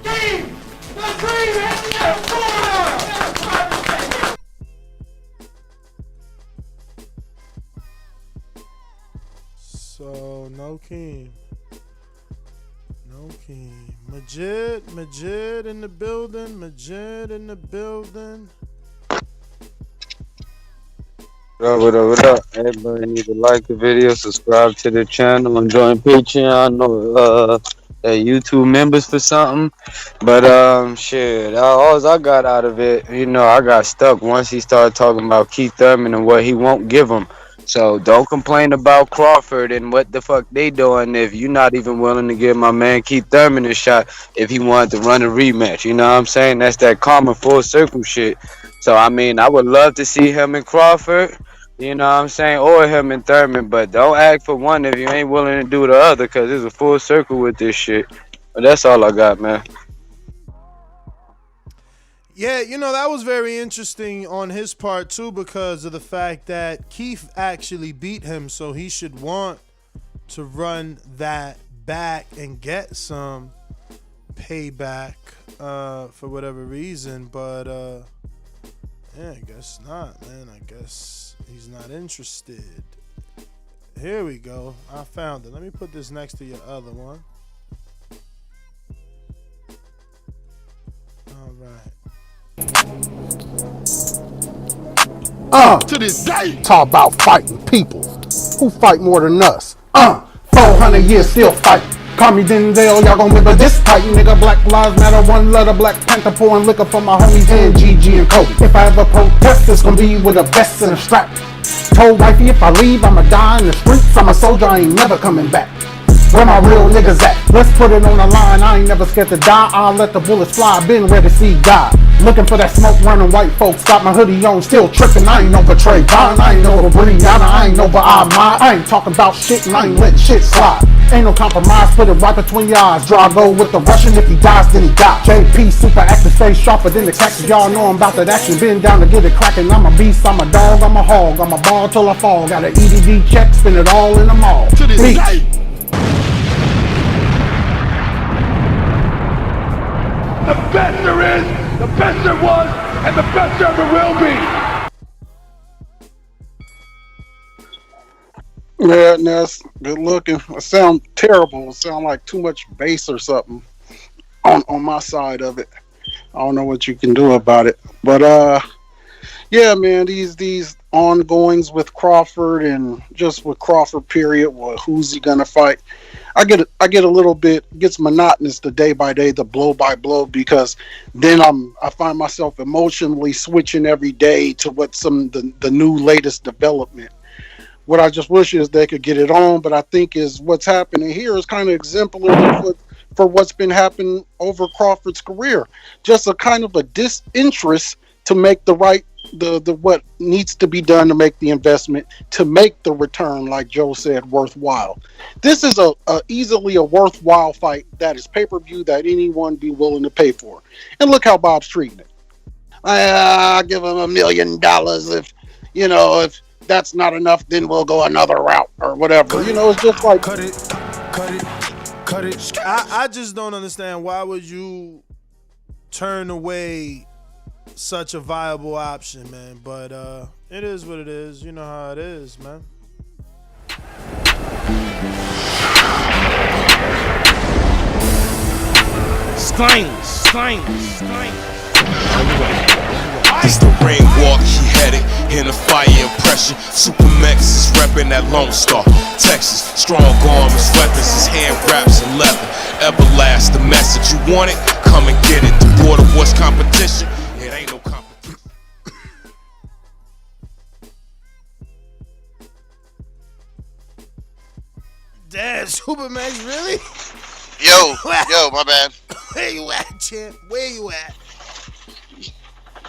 Keem the Dream. So no Keem. No Keem. Majid in the building. Majid in the building. What up? Everybody need to like the video, subscribe to the channel, and join Patreon or YouTube members for something. But shit, all I got out of it, I got stuck once he started talking about Keith Thurman and what he won't give him. So don't complain about Crawford and what the fuck they doing if you're not even willing to give my man Keith Thurman a shot if he wanted to run a rematch. You know what I'm saying? That's that common full circle shit. So I mean, I would love to see him and Crawford. You know what I'm saying? Or him and Thurman, but don't act for one if you ain't willing to do the other, because there's a full circle with this shit. But that's all I got, man. Yeah, that was very interesting on his part, too, because of the fact that Keith actually beat him, so he should want to run that back and get some payback for whatever reason. But, yeah, I guess not, man. I guess he's not interested. Here we go. I found it. Let me put this next to your other one. All right. To this day, talk about fighting people. Who fight more than us? 400 years still fighting. Call me Denzel, y'all gon' remember this fight, nigga. Black lives matter, one letter, Black Panther pouring liquor for my homies and GG and Kobe. If I ever protest, it's gonna be with a vest and a strap. Told wifey if I leave, I'ma die in the streets. I'm a soldier, I ain't never coming back. Where my real niggas at? Let's put it on the line, I ain't never scared to die. I'll let the bullets fly, been ready to see God. Looking for that smoke running white folks, got my hoodie on, still tripping. I ain't over Trey Vine, I ain't over Brianna, I ain't over Ahmad. I ain't talking about shit and I ain't letting shit slide. Ain't no compromise, put it right between your eyes. Drago with the Russian, if he dies, then he dies. JP super active, stay sharper than the cactus. Y'all know I'm about that action, been down to get it cracking. I'm a beast, I'm a dog, I'm a hog, I'm a ball till I fall. Got an EDD check, spend it all in the mall. To this day. The best there is, the best there was, and the best there ever will be. Yeah, Ness, good looking. It sound terrible. It sound like too much bass or something on my side of it. I don't know what you can do about it. But yeah, man, these ongoings with Crawford and just with Crawford period, well, who's he gonna fight? I get a little bit, gets monotonous the day by day, the blow by blow, because then I find myself emotionally switching every day to what the new latest development. What I just wish is they could get it on, but I think is what's happening here is kind of exemplary for what's been happening over Crawford's career. Just a kind of a disinterest to make the what needs to be done to make the investment, to make the return, like Joe said, worthwhile. This is easily a worthwhile fight that is pay-per-view that anyone be willing to pay for. And look how Bob's treating it. I'll give him $1 million if that's not enough, then we'll go another route or whatever. It's just like cut it. I just don't understand, why would you turn away such a viable option, man? But it is what it is. You know how it is, man. Slang. It's the ring walk, he headed in the fire and pressure. Supermax is reppin' that Lone Star, Texas. Strong arm, his weapons, his hand wraps in leather. Everlast, the message you want it, come and get it. The border was competition, it ain't no competition. Damn, Supermax, really? Yo, my bad. Where you at, champ? Where you at?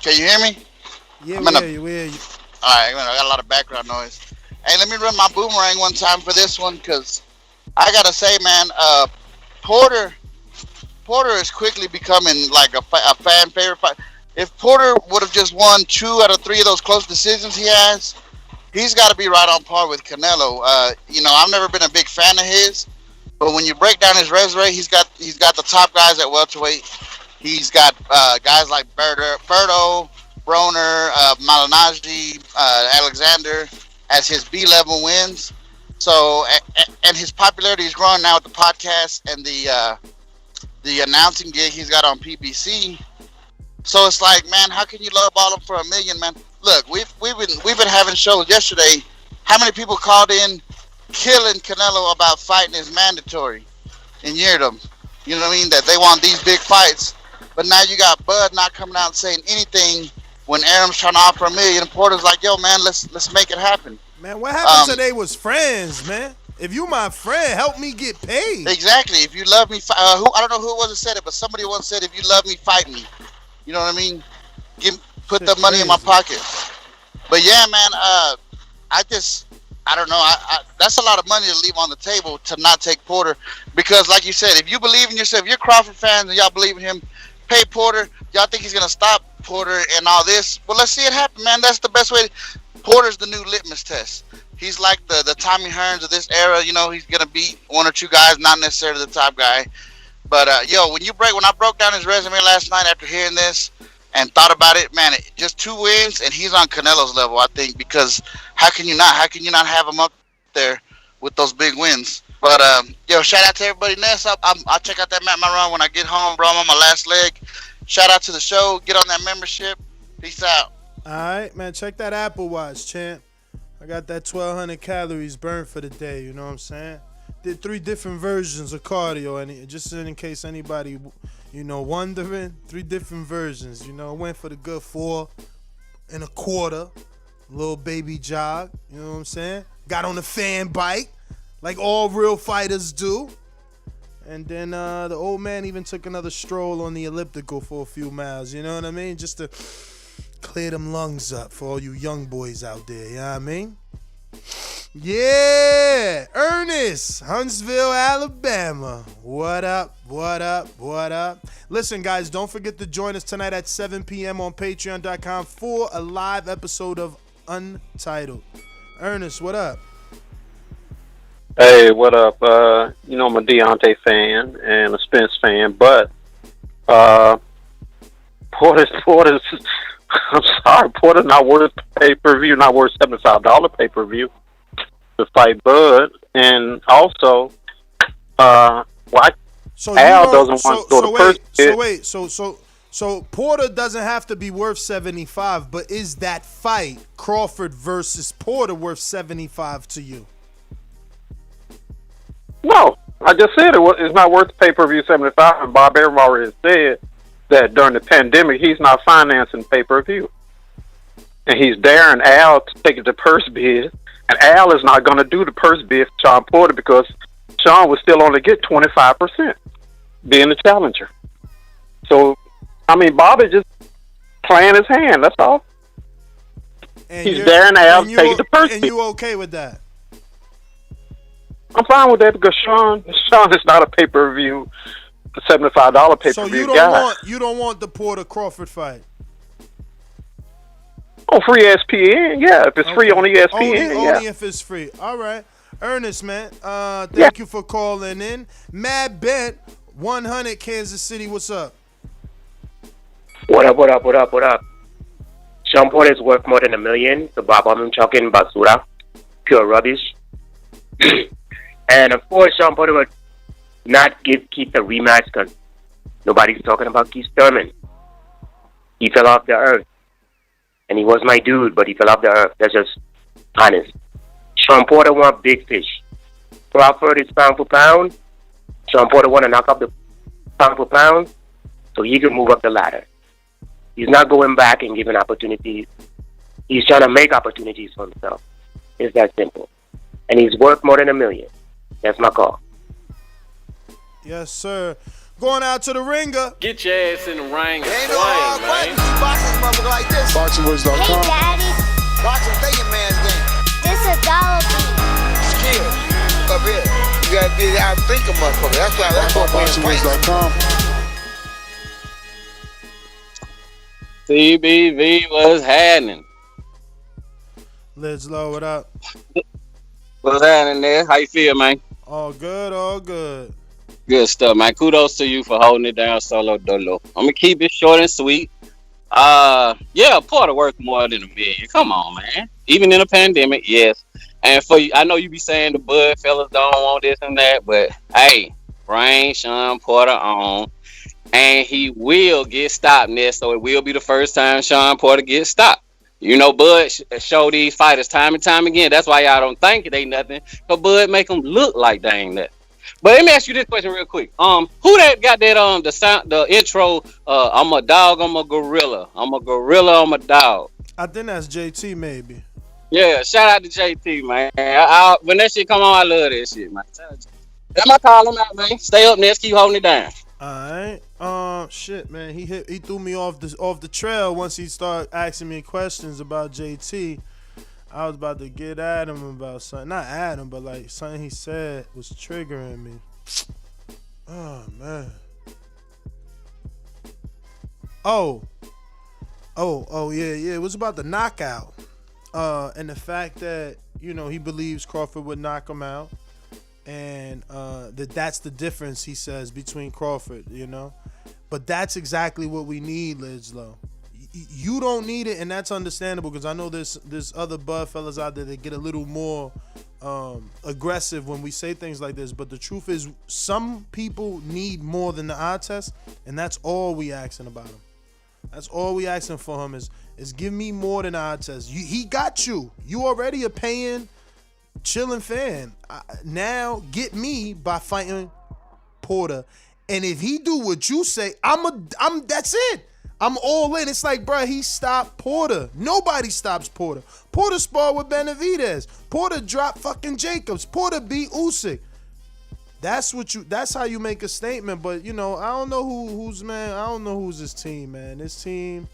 Can you hear me? Yeah, we hear you. Alright, I got a lot of background noise. Hey, let me run my boomerang one time for this one, because I gotta say, man, Porter is quickly becoming like a fan favorite fight. If Porter would have just won 2 out of 3 of those close decisions he has, he's got to be right on par with Canelo. I've never been a big fan of his, but when you break down his resume, he's got the top guys at welterweight. He's got guys like Berto, Broner, Malignaggi, Alexander as his B-level wins. So and his popularity is growing now with the podcast and the announcing gig he's got on PBC. So it's like, man, how can you lowball him for $1 million, man? Look, we've been having shows yesterday. How many people called in killing Canelo about fighting is mandatory in Yeardom? You know what I mean? That they want these big fights. But now you got Bud not coming out and saying anything when Arum's trying to offer $1 million. Porter's like, yo, man, let's make it happen. Man, what happened to they was friends, man? If you my friend, help me get paid. Exactly. If you love me, I don't know who it was that said it, but somebody once said, if you love me, fight me. You know what I mean? Put the money in my pocket. But yeah, man, I don't know. That's a lot of money to leave on the table to not take Porter. Because like you said, if you believe in yourself, if you're Crawford fans and y'all believe in him, pay Porter. Y'all think he's going to stop Porter and all this? Well, let's see it happen, man. That's the best way. Porter's the new litmus test. He's like the Tommy Hearns of this era. You know, he's going to beat one or two guys, not necessarily the top guy. But, when I broke down his resume last night after hearing this and thought about it, man, just 2 wins, and he's on Canelo's level, I think, because how can you not have him up there with those big wins? But, shout out to everybody. Ness, I'll check out that Matt My Run when I get home, bro. I'm on my last leg. Shout out to the show. Get on that membership. Peace out. All right, man, check that Apple Watch, champ. I got that 1,200 calories burned for the day, you know what I'm saying? Did 3 different versions of cardio, and just in case anybody, wondering, 3 different versions. Went for the good 4 1/4, little baby jog. You know what I'm saying? Got on the fan bike, like all real fighters do. And then the old man even took another stroll on the elliptical for a few miles. You know what I mean? Just to clear them lungs up for all you young boys out there. You know what I mean? Yeah, Ernest, Huntsville, Alabama. What up, what up, what up? Listen, guys, don't forget to join us tonight at 7 p.m. on patreon.com for a live episode of Untitled. Ernest, what up? Hey, what up? I'm a Deontay fan and a Spence fan, but Porter's I'm sorry, Porter's not worth pay-per-view, not worth $75 pay-per-view to fight Bud. And also, Al doesn't want to go to first. So Porter doesn't have to be worth 75, but is that fight, Crawford versus Porter, worth 75 to you? No, I just said it's not worth pay-per-view 75, and Bob Arum already said that during the pandemic, he's not financing pay-per-view. And he's daring Al to take it to purse bid. And Al is not going to do the purse bid for Shawn Porter because Shawn would still only get 25% being the challenger. So, Bob is just playing his hand, that's all. And he's daring Al to take it to purse bid. And you okay with that? I'm fine with that because Shawn is not a pay-per-view $75 pay-per-view guy. You don't want the Porter Crawford fight? Oh, free ESPN, yeah. If it's free on ESPN, only if it's free. All right, Ernest, man. Thank you for calling in. Mad Bent, 100 Kansas City. What's up? What up? Shawn Porter is worth more than $1 million. So Bob, I'm talking basura, pure rubbish. And of course, Shawn Porter would not give Keith a rematch because nobody's talking about Keith Thurman. He fell off the earth. And he was my dude, but he fell off the earth. That's just honest. Shawn Porter want big fish. Crawford is pound for pound. Shawn Porter want to knock up the pound for pound so he can move up the ladder. He's not going back and giving opportunities. He's trying to make opportunities for himself. It's that simple. And he's worth more than $1 million. That's my call. Yes, sir. Going out to the ringer. Get your ass in the ring and Ain't swing, no man. boxing motherfucker like this. BoxingWords.com. Hey, Daddy. Boxing thinking man's game. This a dollar bill. Skill. Up here. You gotta be out thinking motherfucker. That's what we're BoxingWords.com. CBV was happening. Let's load it up. What's happening there? How you feel, man? All good, all good. Good stuff, man. Kudos to you for holding it down solo dolo. I'm gonna keep it short and sweet. Porter worth more than $1 million. Come on, man. Even in a pandemic, yes. And for you, I know you be saying the Bud fellas don't want this and that, but hey, bring Shawn Porter on, and he will get stopped next. So it will be the first time Shawn Porter gets stopped. You know, Bud show these fighters time and time again. That's why y'all don't think it ain't nothing. But Bud make them look like they ain't nothing. But let me ask you this question real quick. Who that got that the sound, the intro? I'm a dog. I'm a gorilla. I'm a gorilla. I'm a dog. I think that's JT maybe. Yeah, shout out to JT, man. When that shit come on, I love that shit, man. That's my call him out, man. Stay up next, keep holding it down. Alright. Shit, man. He threw me off the trail once he started asking me questions about JT. I was about to get at him about something. Not at him, but like something he said was triggering me. Oh man. Oh yeah. It was about the knockout. And the fact that, you know, he believes Crawford would knock him out. And that's the difference, he says, between Crawford, you know. But that's exactly what we need, Lidslow. You don't need it, and that's understandable, because I know there's other Bud fellas out there that get a little more aggressive when we say things like this. But the truth is, some people need more than the eye test, and that's all we asking about him. That's all we asking for him is give me more than the eye test. He got you. You already a paying, chilling fan. Now get me by fighting Porter, and if he do what you say, I'm that's it. I'm all in. It's like, bro, he stopped Porter. Nobody stops Porter. Porter sparred with Benavidez. Porter dropped fucking Jacobs. Porter beat Usyk. That's how you make a statement. But, you know, I don't know I don't know who's his team, man. His team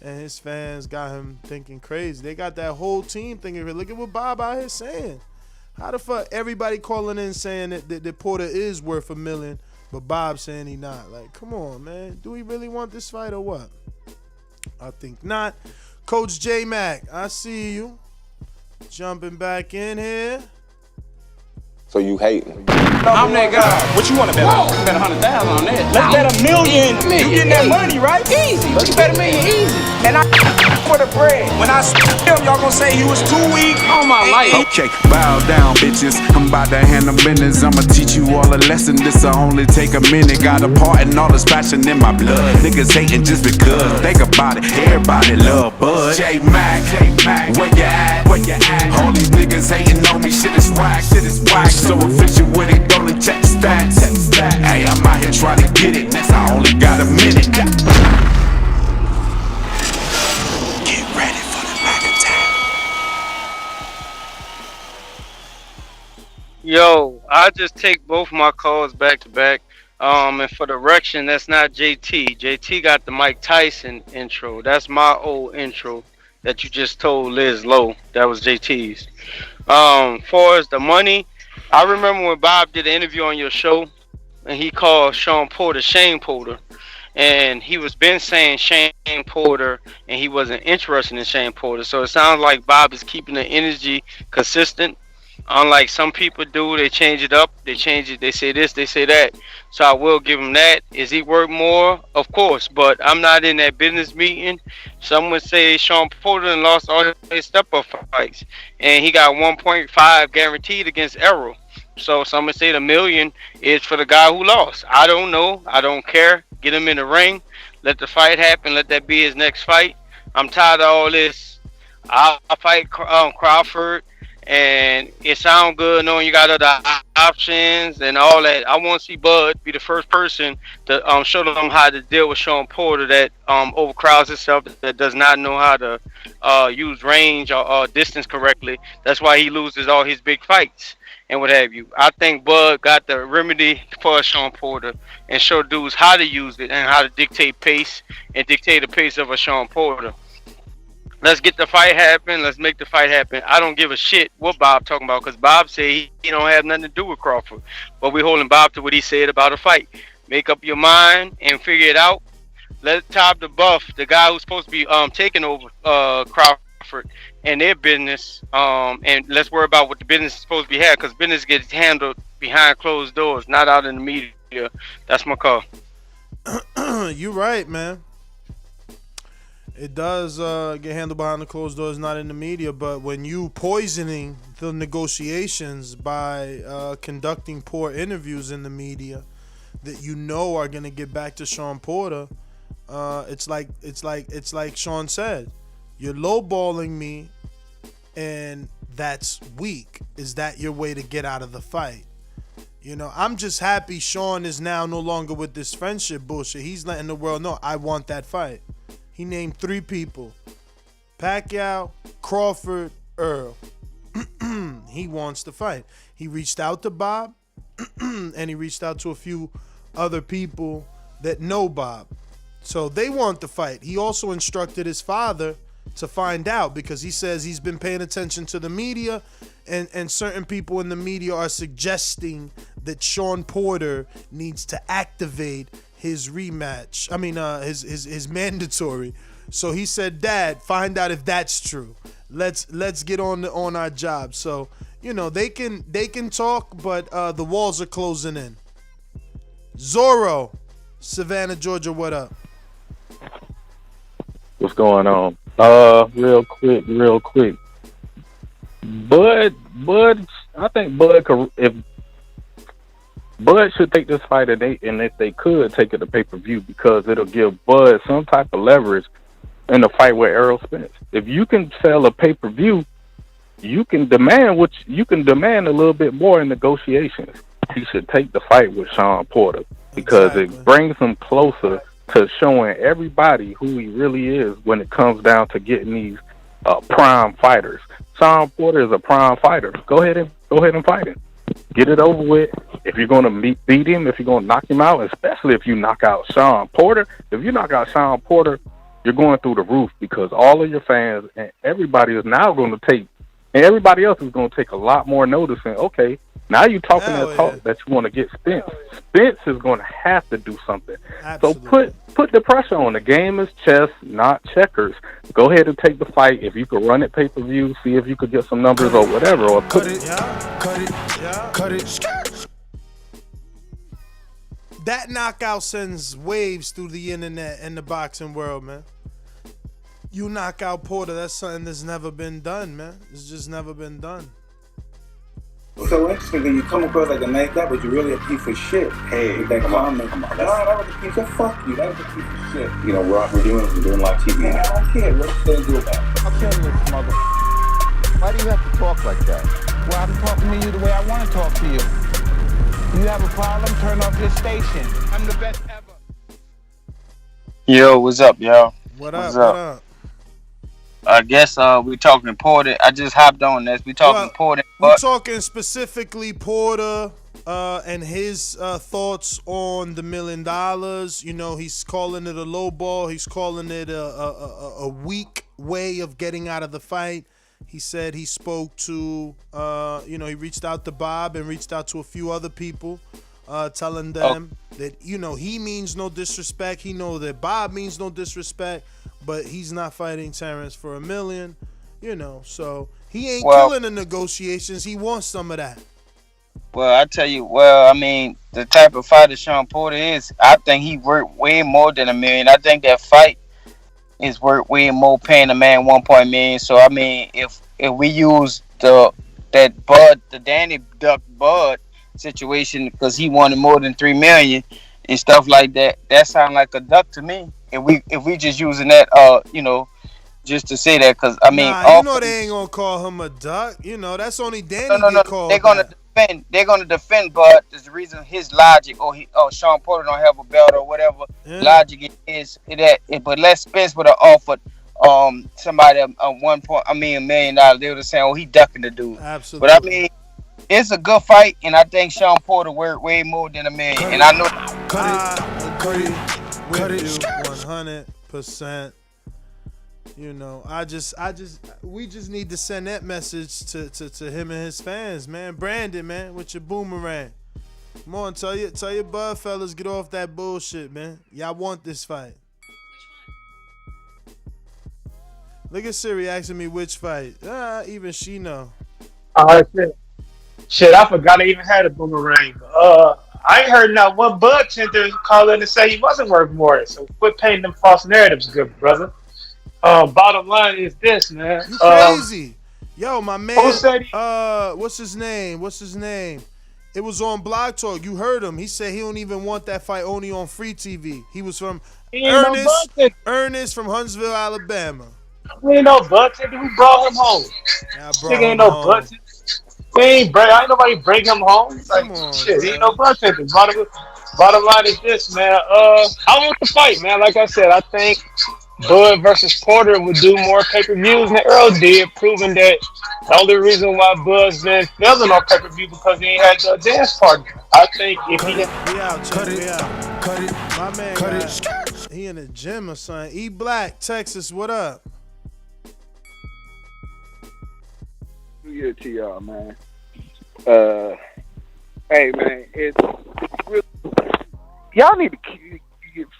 and his fans got him thinking crazy. They got that whole team thinking, look at what Bob out here saying. How the fuck everybody calling in saying that Porter is worth $1 million, but Bob saying he not? Like, come on, man. Do we really want this fight or what? I think not. Coach J Mac, I see you. Jumping back in here. So you hating? I'm that guy. What you want to bet on? Bet 100,000 on that. Let's bet $1 million. You getting that money, right? Easy. Let's bet $1 million easy. And I for the bread. When I him, y'all gonna say he was too weak on my life. Okay, bow down, bitches. I'm about to handle business. I'ma teach you all a lesson. This'll only take a minute. Got a part and all this passion in my blood. Niggas hating just because. Think about it. Everybody love Bud. J Mac, where you at? Where you at? All these niggas hating on me. Shit is whack. Shit is whack. So official with it, don't check the stats. Hey, I'm out here trying to get it. Next, I only got a minute. Get ready for the back attack. Yo, I just take both my calls back to back. And for the direction, that's not JT. JT got the Mike Tyson intro. That's my old intro that you just told Liz Lowe. That was JT's. Far as the money, I remember when Bob did an interview on your show, and he called Shawn Porter Shane Porter, and he was been saying Shane Porter, and he wasn't interested in Shane Porter. So it sounds like Bob is keeping the energy consistent. Unlike some people do, they change it up, they change it, they say this, they say that. So I will give him that. Is he worth more? Of course, but I'm not in that business meeting. Some would say Shawn Porter lost all his step-up fights, and he got 1.5 guaranteed against Arum. So some would say the $1 million is for the guy who lost. I don't know. I don't care. Get him in the ring. Let the fight happen. Let that be his next fight. I'm tired of all this. I'll fight Crawford, and it sounds good knowing you got other options and all that. I want to see Bud be the first person to show them how to deal with Shawn Porter that overcrowds himself, that does not know how to use range or distance correctly. That's why he loses all his big fights and what have you. I think Bud got the remedy for Shawn Porter and show dudes how to use it and how to dictate pace and dictate the pace of a Shawn Porter. Let's get the fight happen. Let's make the fight happen. I don't give a shit what Bob talking about, because Bob said he don't have nothing to do with Crawford. But we holding Bob to what he said about a fight. Make up your mind and figure it out. Let Top the Buff, the guy who's supposed to be taking over Crawford and their business, and let's worry about what the business is supposed to be had, because business gets handled behind closed doors, not out in the media. That's my call. You right, man. It does get handled behind the closed doors, not in the media. But when you poisoning the negotiations by conducting poor interviews in the media that you know are gonna get back to Shawn Porter, it's like Shawn said, you're lowballing me, and that's weak. Is that your way to get out of the fight? You know, I'm just happy Shawn is now no longer with this friendship bullshit. He's letting the world know, I want that fight. He named 3 people: Pacquiao, Crawford, Earl. He wants the fight. He reached out to Bob, and he reached out to a few other people that know Bob. So they want the fight. He also instructed his father to find out, because he says he's been paying attention to the media, and certain people in the media are suggesting that Shawn Porter needs to activate his rematch. I mean, his mandatory. So he said, Dad, find out if that's true. Let's get on our job. So, you know, they can talk, but the walls are closing in. Zorro, Savannah, Georgia, what up? What's going on? Real quick. Bud, I think Bud could, if Bud should take this fight, and if they could take it to pay-per-view, because it'll give Bud some type of leverage in the fight with Errol Spence. If you can sell a pay-per-view, you can demand a little bit more in negotiations. He should take the fight with Shawn Porter, because it brings him closer to showing everybody who he really is when it comes down to getting these prime fighters. Shawn Porter is a prime fighter. Go ahead and fight him. Get it over with. If you're going to beat him, if you're going to knock him out, especially if you knock out Shawn Porter. If you knock out Shawn Porter, you're going through the roof, because all of your fans and everybody is now going to take, and everybody else is going to take a lot more notice. And okay, now you're talking that talk that you want to get Spence. Spence is going to have to do something. Absolutely. So put the pressure on. The game is chess, not checkers. Go ahead and take the fight. If you could run it pay-per-view, see if you could get some numbers or whatever. Or cut it. That knockout sends waves through the internet and the boxing world, man. You knock out Porter, that's something that's never been done, man. It's just never been done. So interesting that you come across like a nice guy, but you're really a piece of shit. Hey, with that comment. Come on. That was a piece of fuck you. That was a piece of shit. You know, we're doing live TV. Man, I don't care. What you gonna do about it? I'll kill this mother. Why do you have to talk like that? Well, I'm talking to you the way I want to talk to you. You have a problem? Turn off your station. I'm the best ever. Yo, what's up, y'all? What up? I guess we talking Porter. I just hopped on this. We talking Porter. We're talking specifically Porter and his thoughts on the $1 million. You know, he's calling it a low ball. He's calling it a weak way of getting out of the fight. He said he spoke to, he reached out to Bob and reached out to a few other people, telling them that, he means no disrespect. He know that Bob means no disrespect, but he's not fighting Terence for $1 million, so he ain't killing the negotiations. He wants some of that. Well, I tell you, the type of fighter Shawn Porter is, I think he worth way more than $1 million. I think that fight is worth way more, paying a man $1 million. So if we use the Danny Duck Bud situation, because he wanted more than $3 million and stuff like that, that sounds like a duck to me. If we just using that, just to say that, because they ain't gonna call him a duck. That's only Danny get called. They're gonna defend Bud. There's the reason his logic, Shawn Porter don't have a belt or whatever logic is that. But Les Spence would have offered somebody $1 million. They would have said, he ducking the dude. Absolutely. But it's a good fight, and I think Shawn Porter worth way more than $1 million. And I know. Cut it 100%. We just need to send that message to him and his fans, man. Brandon, man, with your boomerang. Come on, tell your bud fellas, get off that bullshit, man. Y'all want this fight. Look at Siri asking me which fight. Even she know. Shit, I forgot I even had a boomerang. I ain't heard not one bud tender call in and say he wasn't worth more. So quit painting them false narratives, good brother. Bottom line is this, man. You crazy. Yo, my Who man, said what's his name? It was on Blog Talk. You heard him. He said he don't even want that fight only on free TV. He was from he ain't no budget? Ernest from Huntsville, Alabama. He ain't no budget. Who brought him home? Nigga ain't no budget. I ain't nobody bring him home. Like, shit, he ain't no budget. Bottom line is this, man. I want the fight, man. Like I said, I think Bud versus Porter would do more pay-per-views than Earl did, proving that the only reason why Bud's been failing on pay-per-view because he ain't had the dance partner. I think if he My man, he in the gym or something. E Black, Texas, what up? Yeah, to y'all, man. Hey, man, it's really, y'all need to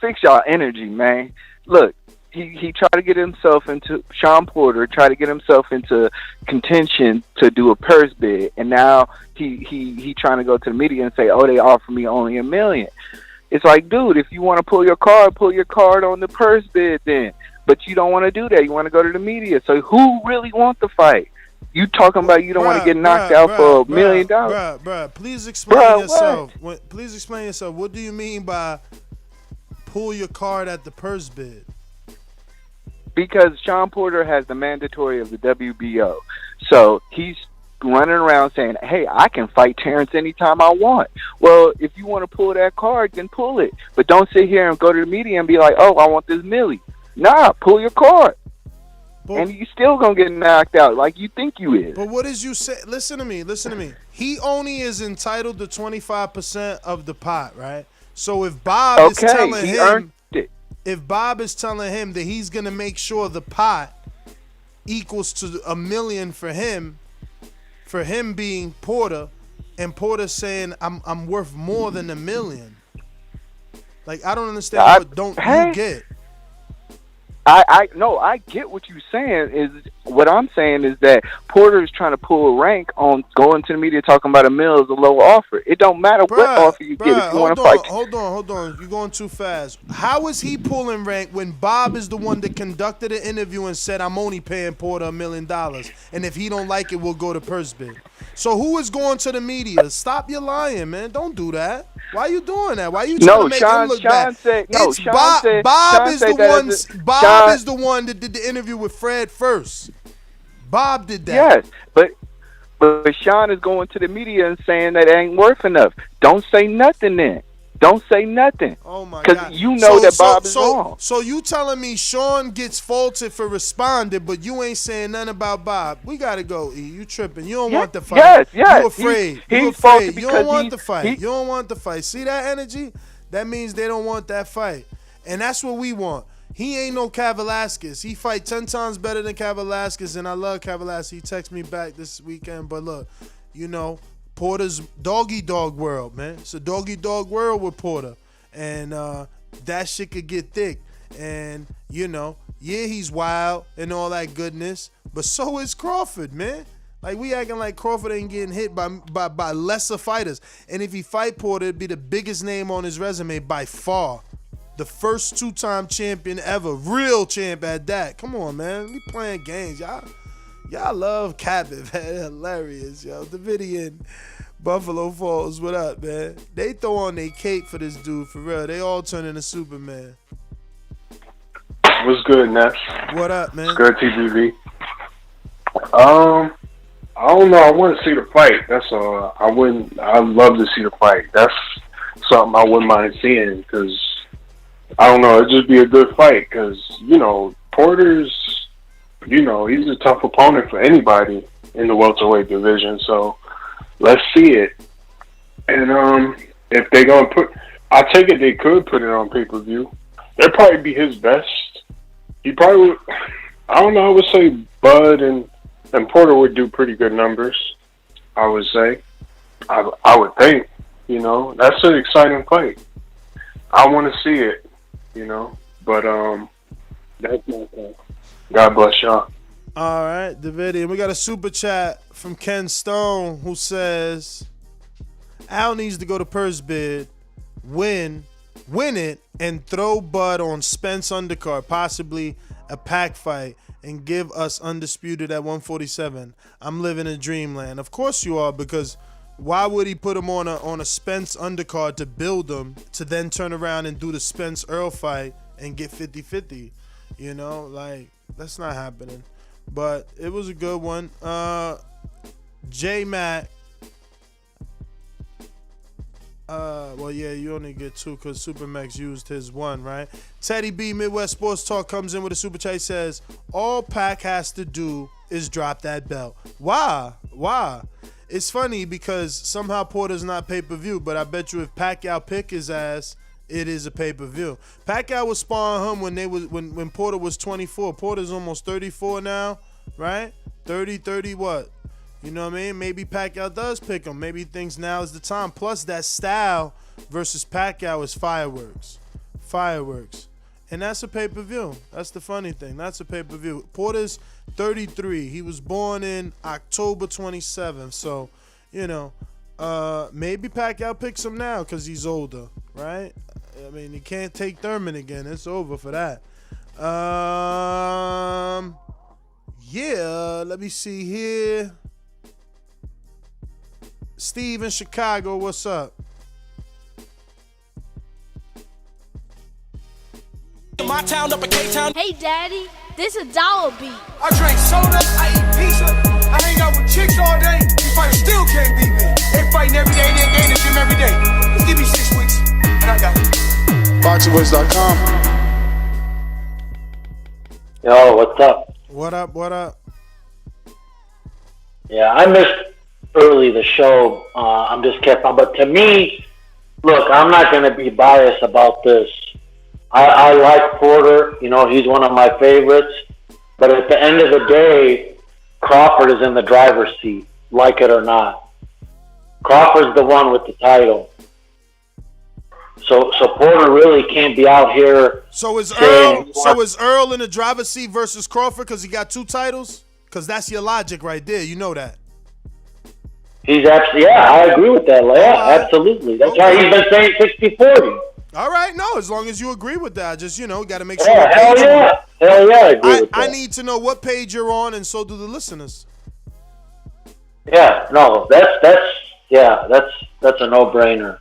fix y'all energy, man. Look, he tried to get himself into Shawn Porter, tried to get himself into contention to do a purse bid, and now he trying to go to the media and say, "Oh, they offer me only $1 million." It's like, dude, if you want to pull your card on the purse bid then. But you don't want to do that. You want to go to the media. So who really wants the fight? You talking about you don't want to get knocked out for $1 million? Bruh, please explain yourself. Please explain yourself. What do you mean by pull your card at the purse bid? Because Shawn Porter has the mandatory of the WBO. So he's running around saying, hey, I can fight Terence anytime I want. Well, if you want to pull that card, then pull it. But don't sit here and go to the media and be like, oh, I want this milli. Nah, pull your card. And you still going to get knocked out like you think you is. But what is you say? Listen to me. He only is entitled to 25% of the pot, right? So if Bob is telling him, if Bob is telling him that he's going to make sure the pot equals to $1 million for him being Porter, and Porter saying I'm worth more than $1 million. Like, I don't understand you get. I get what you're saying. What I'm saying is that Porter is trying to pull a rank on going to the media talking about $1 million is a low offer. It don't matter what offer you get if you want to fight. Hold on. You're going too fast. How is he pulling rank when Bob is the one that conducted an interview and said, I'm only paying Porter $1 million, and if he don't like it, we'll go to purse bid? So who is going to the media? Stop your lying, man. Don't do that. Why are you doing that? Why are you trying to make him look bad? Bob is the one that did the interview with Fred first. Bob did that. Yes, but Shawn is going to the media and saying that it ain't worth enough. Don't say nothing then. Don't say nothing. Oh my God! Because you know that Bob is wrong. So you telling me Shawn gets faulted for responding, but you ain't saying nothing about Bob? We gotta go. E, you tripping? You don't want the fight. Yes. You afraid? He's you afraid? You don't want the fight. You don't want the fight. See that energy? That means they don't want that fight, and that's what we want. He ain't no Velasquez. He fight 10 times better than Velasquez, and I love Velasquez. He texted me back this weekend, but look, you know, Porter's doggy dog world, man. It's a doggy dog world with Porter, and that shit could get thick. And you know, yeah, he's wild and all that goodness, but so is Crawford, man. Like, we acting like Crawford ain't getting hit by lesser fighters, and if he fight Porter, it'd be the biggest name on his resume by far. The first 2-time champion ever, real champ at that. Come on, man, we playing games, y'all love capping, man. Hilarious, yo. Davidian, Buffalo Falls, what up, man? They throw on their cape for this dude, for real. They all turn into Superman. What's good, Ness? What up, man? What's good, TGV? I don't know. I want to see the fight. That's all. I'd love to see the fight. That's something I wouldn't mind seeing, because I don't know. It'd just be a good fight, because, you know, Porter's, you know, he's a tough opponent for anybody in the welterweight division. So let's see it. And if they're gonna I take it they could put it on pay-per-view. That'd probably be his best. He probably would. I don't know. I would say Bud and Porter would do pretty good numbers. I would say. I would think. You know, that's an exciting fight. I want to see it. You know, but that's my thing. God bless y'all. All right, Davidian. We got a super chat from Ken Stone who says Al needs to go to purse bid, win it, and throw Bud on Spence undercard, possibly a Pac fight and give us undisputed at 147. I'm living in dreamland. Of course you are, because why would he put him on a Spence undercard to build him to then turn around and do the Spence Earl fight and get 50-50? You know, like, that's not happening. But it was a good one. J-Mac. Well, yeah, you only get 2 because Supermax used his 1, right? Teddy B, Midwest Sports Talk, comes in with a super chat. He says, all Pac has to do is drop that belt. Why? It's funny because somehow Porter's not pay-per-view, but I bet you if Pacquiao pick his ass, it is a pay-per-view. Pacquiao was sparring him when Porter was 24. Porter's almost 34 now, right? 30 what? You know what I mean? Maybe Pacquiao does pick him. Maybe he thinks now is the time. Plus, that style versus Pacquiao is fireworks. And that's a pay-per-view. That's the funny thing. That's a pay-per-view. Porter's 33. He was born in October 27th. So, you know, maybe Pacquiao picks him now because he's older, right? I mean, he can't take Thurman again. It's over for that. Yeah, let me see here. Steve in Chicago, what's up? My town up in K-Town. Hey, Daddy, this a dollar beat. I drink soda, I eat pizza, I hang out with chicks all day. These fighters still can't beat me. They fighting every day, they in the gym every day. Just give me 6 weeks, and I got it. BoxingWiz.com. Yo, what's up? What up? Yeah, I missed early the show. I'm just kept on. But to me, look, I'm not going to be biased about this. I like Porter. You know, he's one of my favorites. But at the end of the day, Crawford is in the driver's seat, like it or not. Crawford's the one with the title. So Porter really can't be out here. So is Earl in the driver's seat versus Crawford because he got 2 titles? Because that's your logic right there. You know that. He's actually, yeah, I agree with that. Yeah, absolutely. That's why he's been saying 60-40. All right, no, as long as you agree with that, just, you know, got to make sure. Yeah, hell yeah, I agree with that. I need to know what page you're on, and so do the listeners. Yeah, no, that's a no-brainer.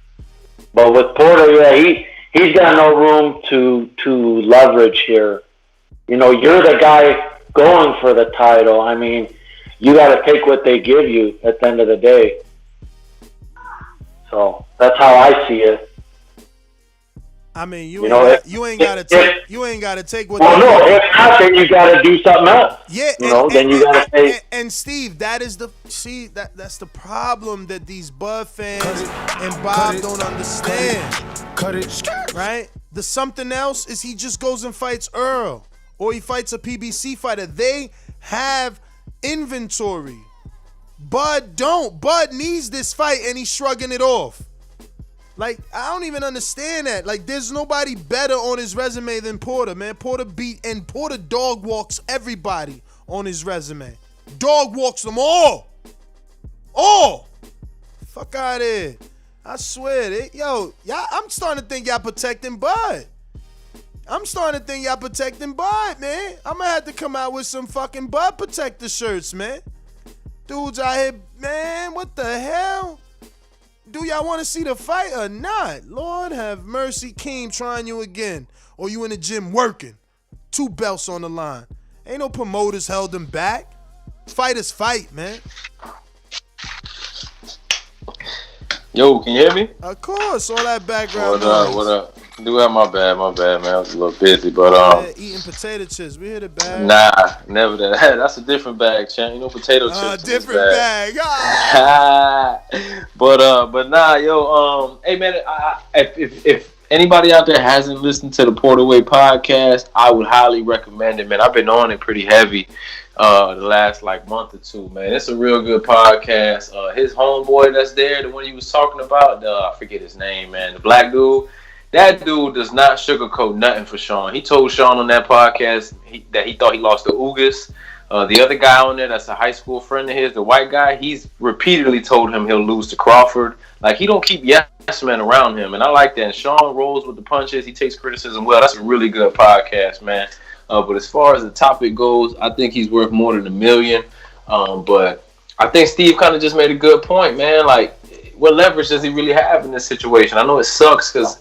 But with Porter, yeah, he's got no room to leverage here. You know, you're the guy going for the title. I mean, you got to take what they give you at the end of the day. So that's how I see it. I mean, you ain't got to take what. Well, no, if not, then you got to do something else. Yeah, then you got to say. And Steve, that's the problem that these Bud fans and Bob don't understand. Cut it. Right? The something else is he just goes and fights Earl, or he fights a PBC fighter. They have inventory. Bud don't. Bud needs this fight, and he's shrugging it off. Like, I don't even understand that. Like, there's nobody better on his resume than Porter, man. Porter dog walks everybody on his resume. Dog walks them all. All. Fuck out of here. I swear. I'm starting to think y'all protecting Bud. man. I'm gonna have to come out with some fucking Bud protector shirts, man. Dudes out here, man, what the hell? Do y'all want to see the fight or not? Lord have mercy, Keem trying you again. Or you in the gym working. 2 belts on the line. Ain't no promoters held him back. Fighters fight, man. Yo, can you hear me? Of course, all that background What up? Do have my bad, man. I was a little busy, but eating potato chips. We hit a bag. Nah, never that. That's a different bag, champ. You know, potato chips. Different bag. But nah, yo, hey man, if anybody out there hasn't listened to the Porterway podcast, I would highly recommend it, man. I've been on it pretty heavy the last month or 2, man. It's a real good podcast. His homeboy that's there, the one he was talking about, I forget his name, man. The black dude. That dude does not sugarcoat nothing for Shawn. He told Shawn on that podcast that he thought he lost to Ugas. The other guy on there that's a high school friend of his, the white guy, he's repeatedly told him he'll lose to Crawford. Like, he don't keep yes men around him, and I like that. And Shawn rolls with the punches. He takes criticism well. That's a really good podcast, man. But as far as the topic goes, I think he's worth more than $1 million. But I think Steve kind of just made a good point, man. Like, what leverage does he really have in this situation? I know it sucks because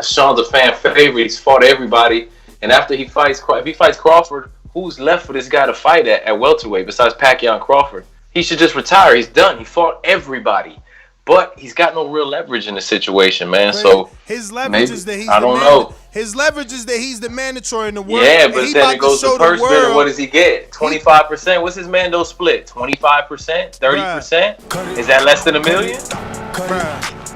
Shawn's a fan favorite. He's fought everybody, and after if he fights Crawford, who's left for this guy to fight at welterweight besides Pacquiao and Crawford? He should just retire. He's done. He fought everybody, but he's got no real leverage in this situation, man. So his leverage is that His leverage is that he's the mandatory in the world. Yeah, but then it goes to purse bid, and what does he get? 25%. What's his Mando split? 25%, 30%. Is that less than $1 million?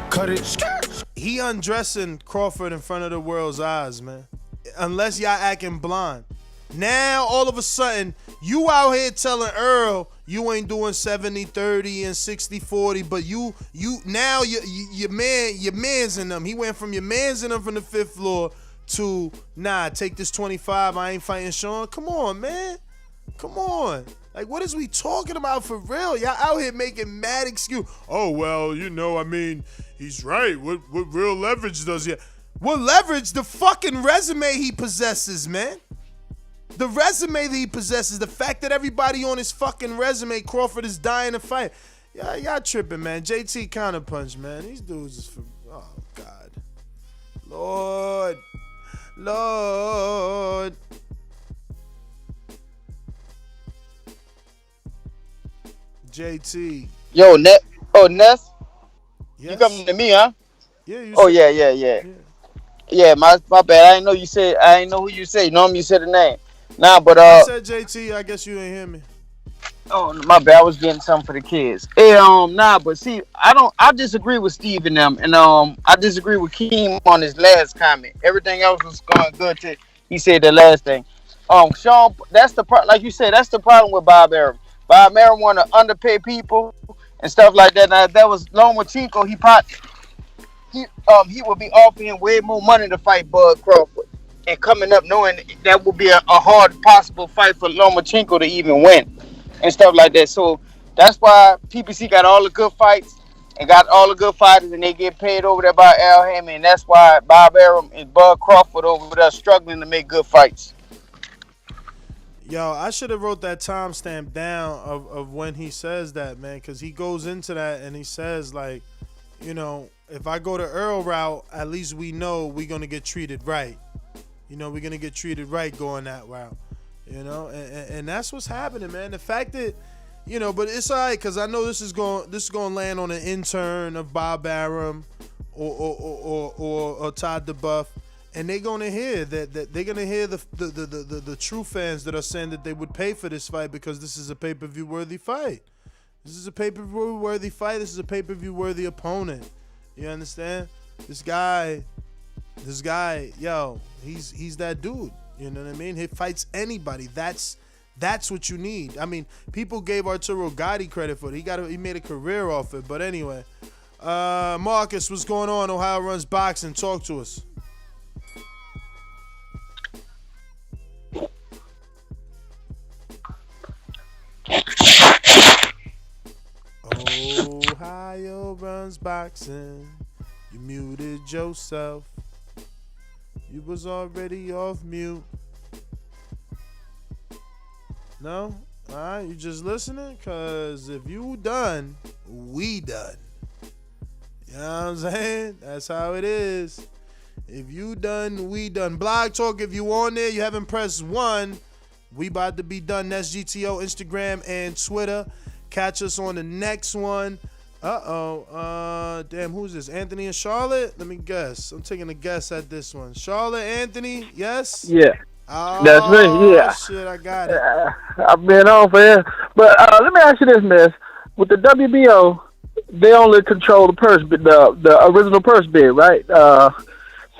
Cut it. He undressing Crawford in front of the world's eyes, man. Unless y'all acting blind. Now all of a sudden you out here telling Earl you ain't doing 70-30 and 60-40, but you now your man's in them. He went from your man's in them from the 5th floor to take this 25. I ain't fighting Shawn. Come on, man. Come on. Like, what is we talking about for real? Y'all out here making mad excuse. Oh, well, I mean, he's right. What real leverage does he have? What leverage? The fucking resume he possesses, man. The resume that he possesses, the fact that everybody on his fucking resume, Crawford is dying to fight. Y'all tripping, man. JT counterpunch, man. These dudes is for, oh, God. Lord. JT. Yo, Ness? Yes? You coming to me, huh? Yeah, you Yeah, my bad. I didn't know you said, I didn't know who you said. Normally you said the name. Nah, but I said JT, I guess you ain't hear me. Oh, my bad. I was getting something for the kids. Hey, but see, I disagree with Steve and them, and I disagree with Keem on his last comment. Everything else was going good till he said the last thing. Shawn, that's the part, like you said, that's the problem with Bob Arum. Bob Arum want to underpay people and stuff like that. Now, if that was Lomachenko, he would be offering way more money to fight Bud Crawford. And coming up knowing that would be a hard possible fight for Lomachenko to even win and stuff like that. So that's why PPC got all the good fights and got all the good fighters, and they get paid over there by Al Hammond. And that's why Bob Arum and Bud Crawford over there struggling to make good fights. Yo, I should have wrote that timestamp down of when he says that, man, because he goes into that and he says, like, if I go the Earl route, at least we know we're going to get treated right. We're going to get treated right going that route, and that's what's happening, man. The fact that, but it's all right, because I know this is going to land on an intern of Bob Arum or Todd DeBuff, and they're going to hear that they're going to hear the true fans that are saying that they would pay for this fight because this is a pay-per-view worthy fight. This is a pay-per-view worthy fight. This is a pay-per-view worthy opponent. You understand? This guy, yo, he's that dude. You know what I mean? He fights anybody. That's what you need. I mean, people gave Arturo Gatti credit for it. He made a career off it. But anyway, Marcus, what's going on? Ohio Runs Boxing. Talk to us. Ohio Runs Boxing. You muted yourself. You was already off mute. No? Alright, you just listening? Cause if you done, we done. You know what I'm saying? That's how it is. If you done, we done. Blog Talk, if you on there, you haven't pressed 1. We about to be done. That's GTO, Instagram, and Twitter. Catch us on the next one. Damn, who's this? Anthony and Charlotte? Let me guess. I'm taking a guess at this one. Charlotte, Anthony, yes? Yeah. Oh, that's me, yeah. Shit, I got it. I've been on for it. But let me ask you this, miss. With the WBO, they only control the purse bid, the original purse bid, right?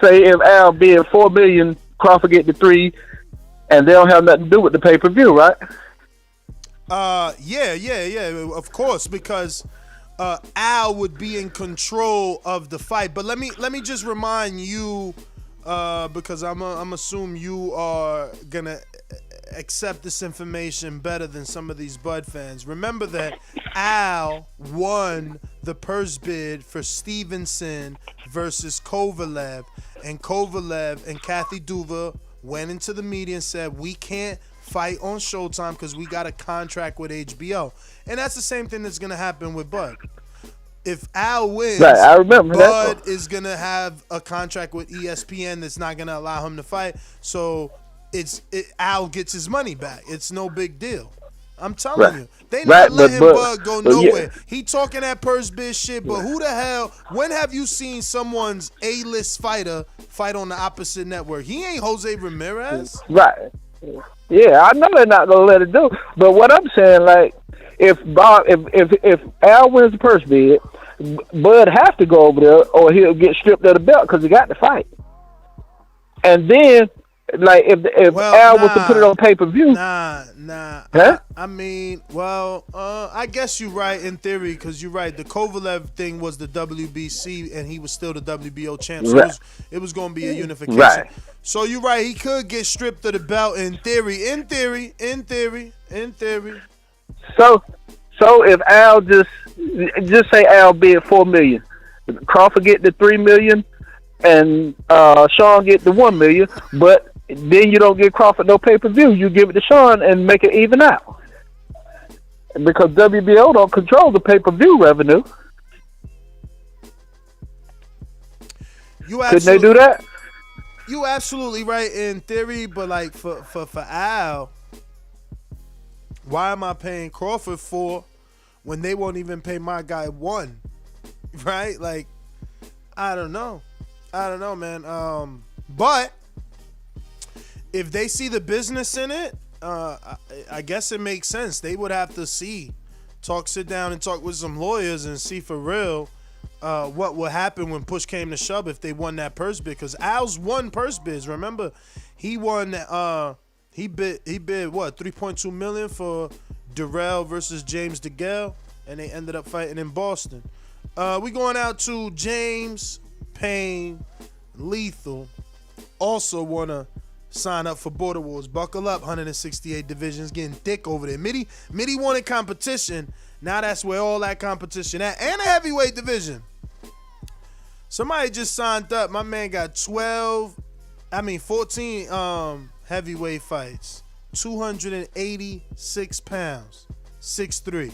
Say if Al bid $4 million, Crawford get the 3, and they don't have nothing to do with the pay-per-view, right? Yeah, of course, because Al would be in control of the fight. But let me just remind you, because I'm assume you are gonna accept this information better than some of these Bud fans. Remember that Al won the purse bid for Stevenson versus Kovalev, and Kovalev and Kathy Duva went into the media and said, we can't fight on Showtime because we got a contract with HBO. And that's the same thing that's going to happen with Bud. If Al wins, Right, I remember that. Bud is going to have a contract with ESPN that's not going to allow him to fight. So Al gets his money back. It's no big deal. I'm telling you. They not letting Bud go nowhere. Yeah. He talking that purse biz shit, but who the hell, when have you seen someone's A-list fighter fight on the opposite network? He ain't Jose Ramirez. Right. Yeah, I know they're not gonna let it do. But what I'm saying, like, if Al wins the purse bid, Bud has to go over there, or he'll get stripped of the belt because he got to fight. And then, like, if Al was to put it on pay-per-view, Huh? I mean, I guess you're right in theory, because you're right. The Kovalev thing was the WBC, and he was still the WBO champ. So it was going to be a unification. Right. So you're right. He could get stripped of the belt in theory. So if Al just say Al bid $4 million, Crawford get the $3 million, and Shawn get the $1 million, but then you don't give Crawford no pay-per-view. You give it to Shawn and make it even out. Because WBO don't control the pay-per-view revenue. Couldn't they do that? You absolutely right in theory, but like for Al, why am I paying Crawford $4 when they won't even pay my guy $1? Right? Like, I don't know, man. But if they see the business in it, I guess it makes sense. They would have to sit down and talk with some lawyers and see for real what would happen when push came to shove if they won that purse bid. Because Al's won purse bids. Remember, he won. He bid what, $3.2 million for Durrell versus James DeGale, and they ended up fighting in Boston. We going out to James Payne Lethal. Also wanna sign up for Border Wars. Buckle up, 168 divisions, getting thick over there. Mitty wanted competition. Now that's where all that competition at. And a heavyweight division. Somebody just signed up. My man got 14 heavyweight fights. 286 pounds. 6'3".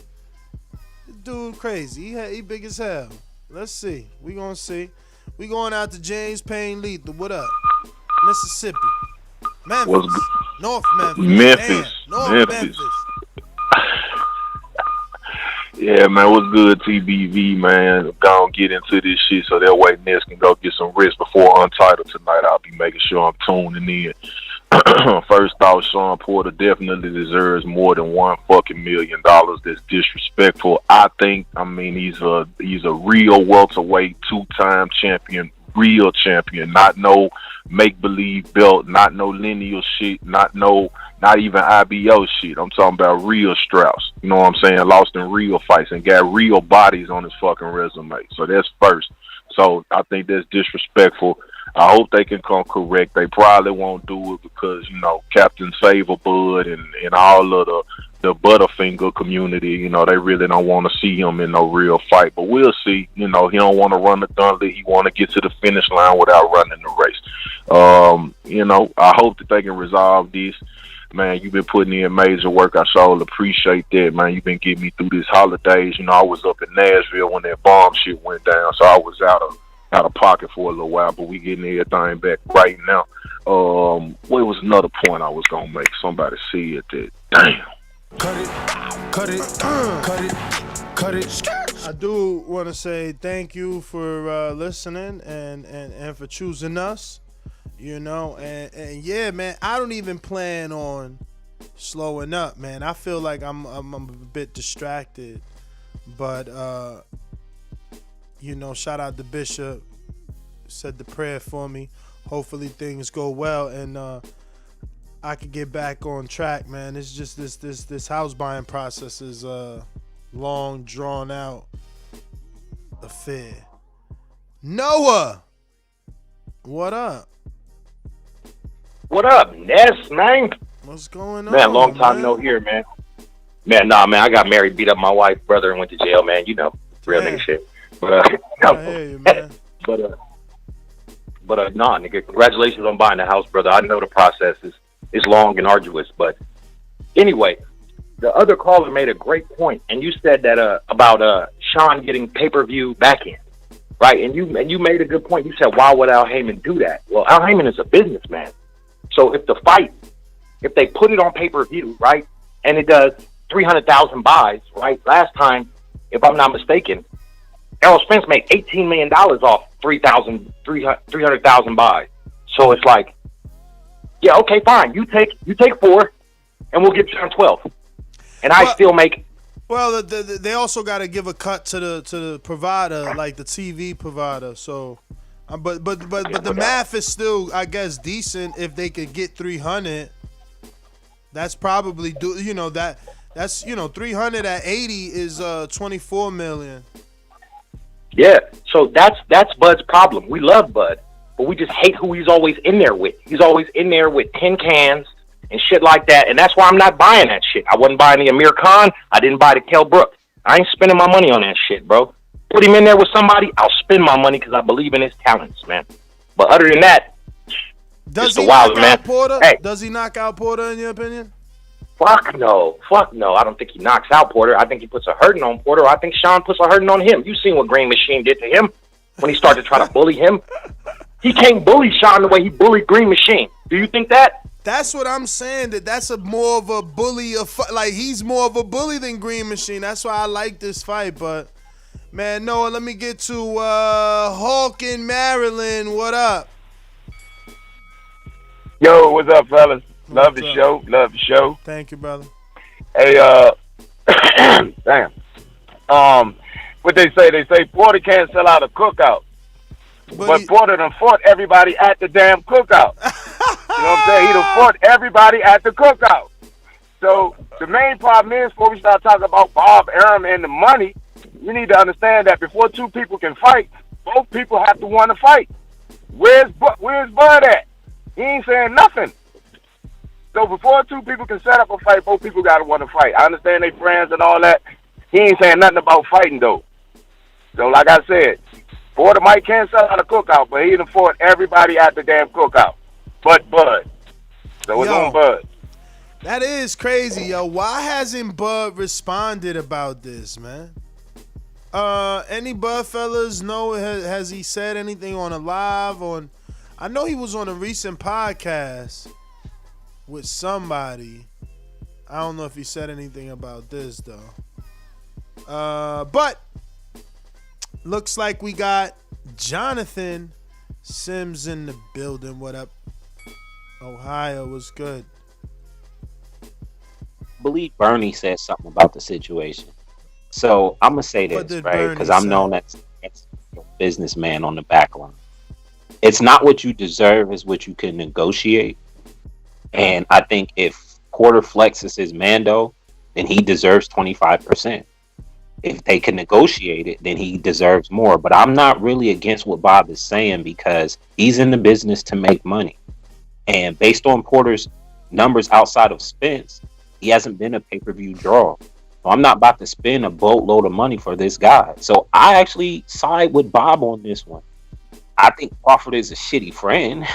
This dude crazy. He big as hell. Let's see. We gonna see. We going out to James Payne Lethal. What up? Mississippi. Memphis. North Memphis. North Memphis. Yeah, man, what's good, TBV, man? Gonna get into this shit so that way Ness can go get some rest before Untitled tonight. I'll be making sure I'm tuning in. First off, Shawn Porter definitely deserves more than $1 fucking million. That's disrespectful. I mean, he's a real welterweight, 2-time champion, real champion, not no make-believe belt, not no lineal shit, not even IBO shit. I'm talking about real straps. You know what I'm saying? Lost in real fights and got real bodies on his fucking resume. So that's first. So I think that's disrespectful. I hope they can come correct. They probably won't do it because, you know, Captain Saver Bud and all of the Butterfinger community, they really don't want to see him in no real fight. But we'll see. He don't want to run the gauntlet. He want to get to the finish line without running the race. I hope that they can resolve this. Man, you've been putting in major work. I sure appreciate that, man. You've been getting me through these holidays. I was up in Nashville when that bomb shit went down, so I was out of pocket for a little while, but we getting everything back right now. What was another point I was gonna make? Somebody said that. Damn. Cut it. I do want to say thank you for listening and for choosing us. And yeah, man, I don't even plan on slowing up, man. I feel like I'm a bit distracted, but shout out to Bishop, said the prayer for me. Hopefully things go well and I could get back on track, man. It's just this house buying process is a long drawn out affair. Noah, what up? What up, Ness, man? What's going on, man? Long time no hear, man. Man, I got married, beat up my wife, brother, and went to jail, man. Real nigga shit. But But nah, nigga, congratulations on buying the house, brother. I know the process is long and arduous, but anyway, the other caller made a great point, and you said that about Shawn getting pay-per-view back in, right? And you made a good point. You said, why would Al Heyman do that? Well, Al Heyman is a businessman, so if they put it on pay-per-view, right, and it does 300,000 buys, right? Last time, if I'm not mistaken, Errol Spence made $18 million off 300,000 buys. So it's like, yeah, okay, fine. You take 4, and we'll give Shawn 12, and I still make. Well, they also got to give a cut to the provider, like the TV provider. So, but the math is still, I guess, decent if they could get 300. That's probably that's 300 at 80 is 24 million. Yeah, so that's Bud's problem. We love Bud, but we just hate who he's always in there with. He's always in there with tin cans and shit like that, and that's why I'm not buying that shit. I wasn't buying the Amir Khan. I didn't buy the Kell Brook. I ain't spending my money on that shit, bro. Put him in there with somebody, I'll spend my money because I believe in his talents, man. But other than that, does it's he the wild, knock man. out Porter? Hey. Does he knock out Porter in your opinion? Fuck no. I don't think he knocks out Porter. I think he puts a hurting on Porter. I think Shawn puts a hurting on him. You seen what Green Machine did to him when he started to try to bully him? He can't bully Shawn the way he bullied Green Machine. Do you think that? That's what I'm saying. That's more of a bully. Like he's more of a bully than Green Machine. That's why I like this fight. But man, Noah, let me get to Hawk in Maryland. What up? Yo, what's up, fellas? Love the show. Thank you, brother. Hey, damn. What they say Porter can't sell out a cookout. But Porter done fought everybody at the damn cookout. You know what I'm saying? He done fought everybody at the cookout. So the main problem is, before we start talking about Bob Arum and the money, you need to understand that before two people can fight, both people have to want to fight. Where's Bud at? He ain't saying nothing. So before two people can set up a fight, both people got to want to fight. I understand they friends and all that. He ain't saying nothing about fighting, though. So like I said, Porter might can't sell out a cookout, but he done fought everybody at the damn cookout. But Bud. So it's on Bud. That is crazy, yo. Why hasn't Bud responded about this, man? Any Bud fellas know, has he said anything on a live? I know he was on a recent podcast with somebody. I don't know if he said anything about this though. But looks like we got Jonathan Sims in the building. What up? Ohio was good. I believe Bernie said something about the situation. So I'm gonna say this, right? Because I'm known as a businessman on the back line. It's not what you deserve, it's what you can negotiate. And I think if Porter flexes his Mando, then he deserves 25%. If they can negotiate it, then he deserves more. But I'm not really against what Bob is saying because he's in the business to make money. And based on Porter's numbers outside of Spence, he hasn't been a pay-per-view draw. So I'm not about to spend a boatload of money for this guy. So I actually side with Bob on this one. I think Crawford is a shitty friend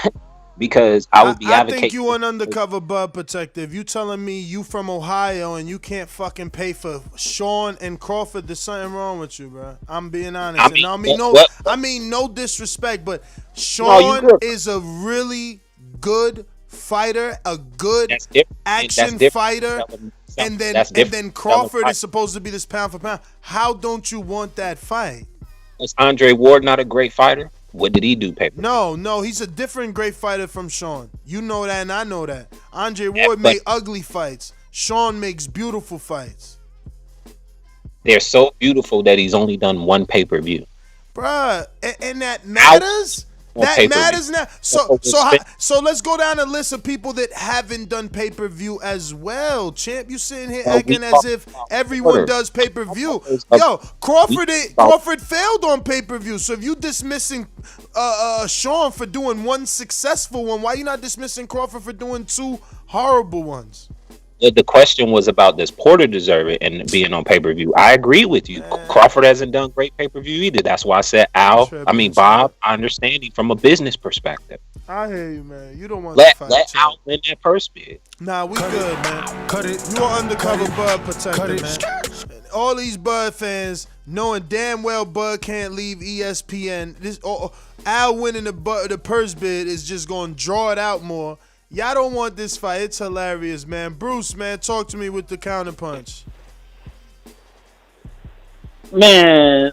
because I would be advocating. I think you an undercover Bud protector. If you telling me you from Ohio and you can't fucking pay for Shawn and Crawford, there's something wrong with you, bro. I'm being honest. I mean no disrespect, but Shawn is a really good fighter, a good action fighter, and then Crawford is supposed to be this pound for pound. How don't you want that fight? Is Andre Ward not a great fighter? What did he do, paper? No, he's a different great fighter from Shawn. You know that, and I know that. Andre Ward made ugly fights. Shawn makes beautiful fights. They're so beautiful that he's only done one pay-per-view. Bruh, and that matters? That matters now. So let's go down a list of people that haven't done pay-per-view as well. Champ, you sitting here acting as if everyone does pay-per-view. Yo, Crawford failed on pay-per-view. So if you dismissing Shawn for doing one successful one, why you not dismissing Crawford for doing two horrible ones? the question was about does Porter deserve it and being on pay-per-view. I agree with you. Crawford hasn't done great pay-per-view either. That's why I said Bob, I understand him from a business perspective. I hear you, man. You don't want let to fight. Let Al win that purse bid. Nah, we good, man. Cut it. You are undercover Bud protector, man. All these Bud fans knowing damn well Bud can't leave ESPN. Al winning the purse bid is just going to draw it out more. Y'all don't want this fight. It's hilarious, man. Bruce, man, talk to me with the counterpunch. Man,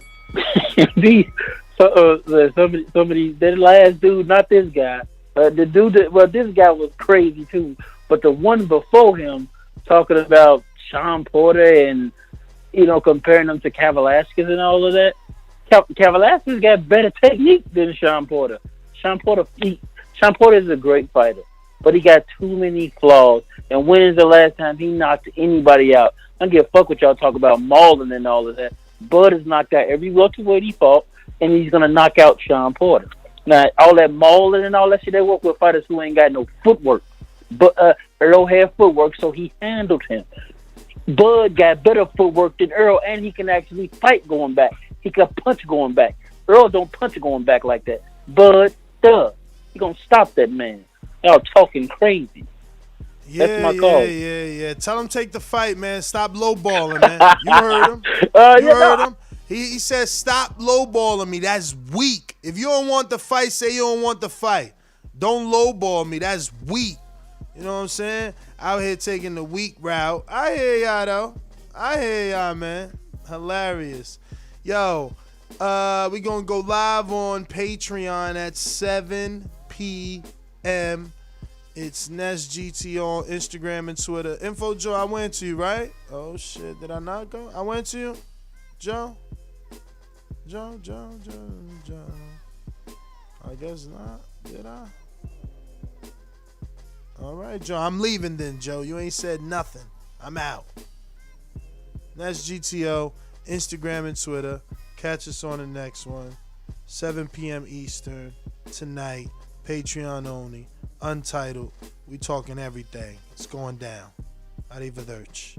somebody, that last dude, not this guy. The dude this guy was crazy too. But the one before him, talking about Shawn Porter and, comparing them to Kavalaskis and all of that. Kavalaskis got better technique than Shawn Porter. Shawn Porter is a great fighter, but he got too many flaws. And when is the last time he knocked anybody out? I don't give a fuck what y'all talk about mauling and all of that. Bud has knocked out every welterweight he fought, and he's gonna knock out Shawn Porter. Now, all that mauling and all that shit, they work with fighters who ain't got no footwork. But Earl had footwork, so he handled him. Bud got better footwork than Earl, and he can actually fight going back. He can punch going back. Earl don't punch going back like that. Bud does. He gonna stop that man. Y'all talking crazy. That's my call. Yeah. Tell him take the fight, man. Stop lowballing, man. You heard him. You heard him. He said stop lowballing me. That's weak. If you don't want the fight, say you don't want the fight. Don't lowball me. That's weak. You know what I'm saying? Out here taking the weak route. I hear y'all, though. I hear y'all, man. Hilarious. Yo, we going to go live on Patreon at 7 p.m. It's NestGT on Instagram and Twitter. Info Joe, I went to you, right? Oh, shit. Did I not go? I went to you? Joe? Joe. I guess not. Did I? All right, Joe. I'm leaving then, Joe. You ain't said nothing. I'm out. That's GTO, Instagram and Twitter. Catch us on the next one. 7 p.m. Eastern tonight. Patreon only. Untitled. We talking everything. It's going down. Arrivederci.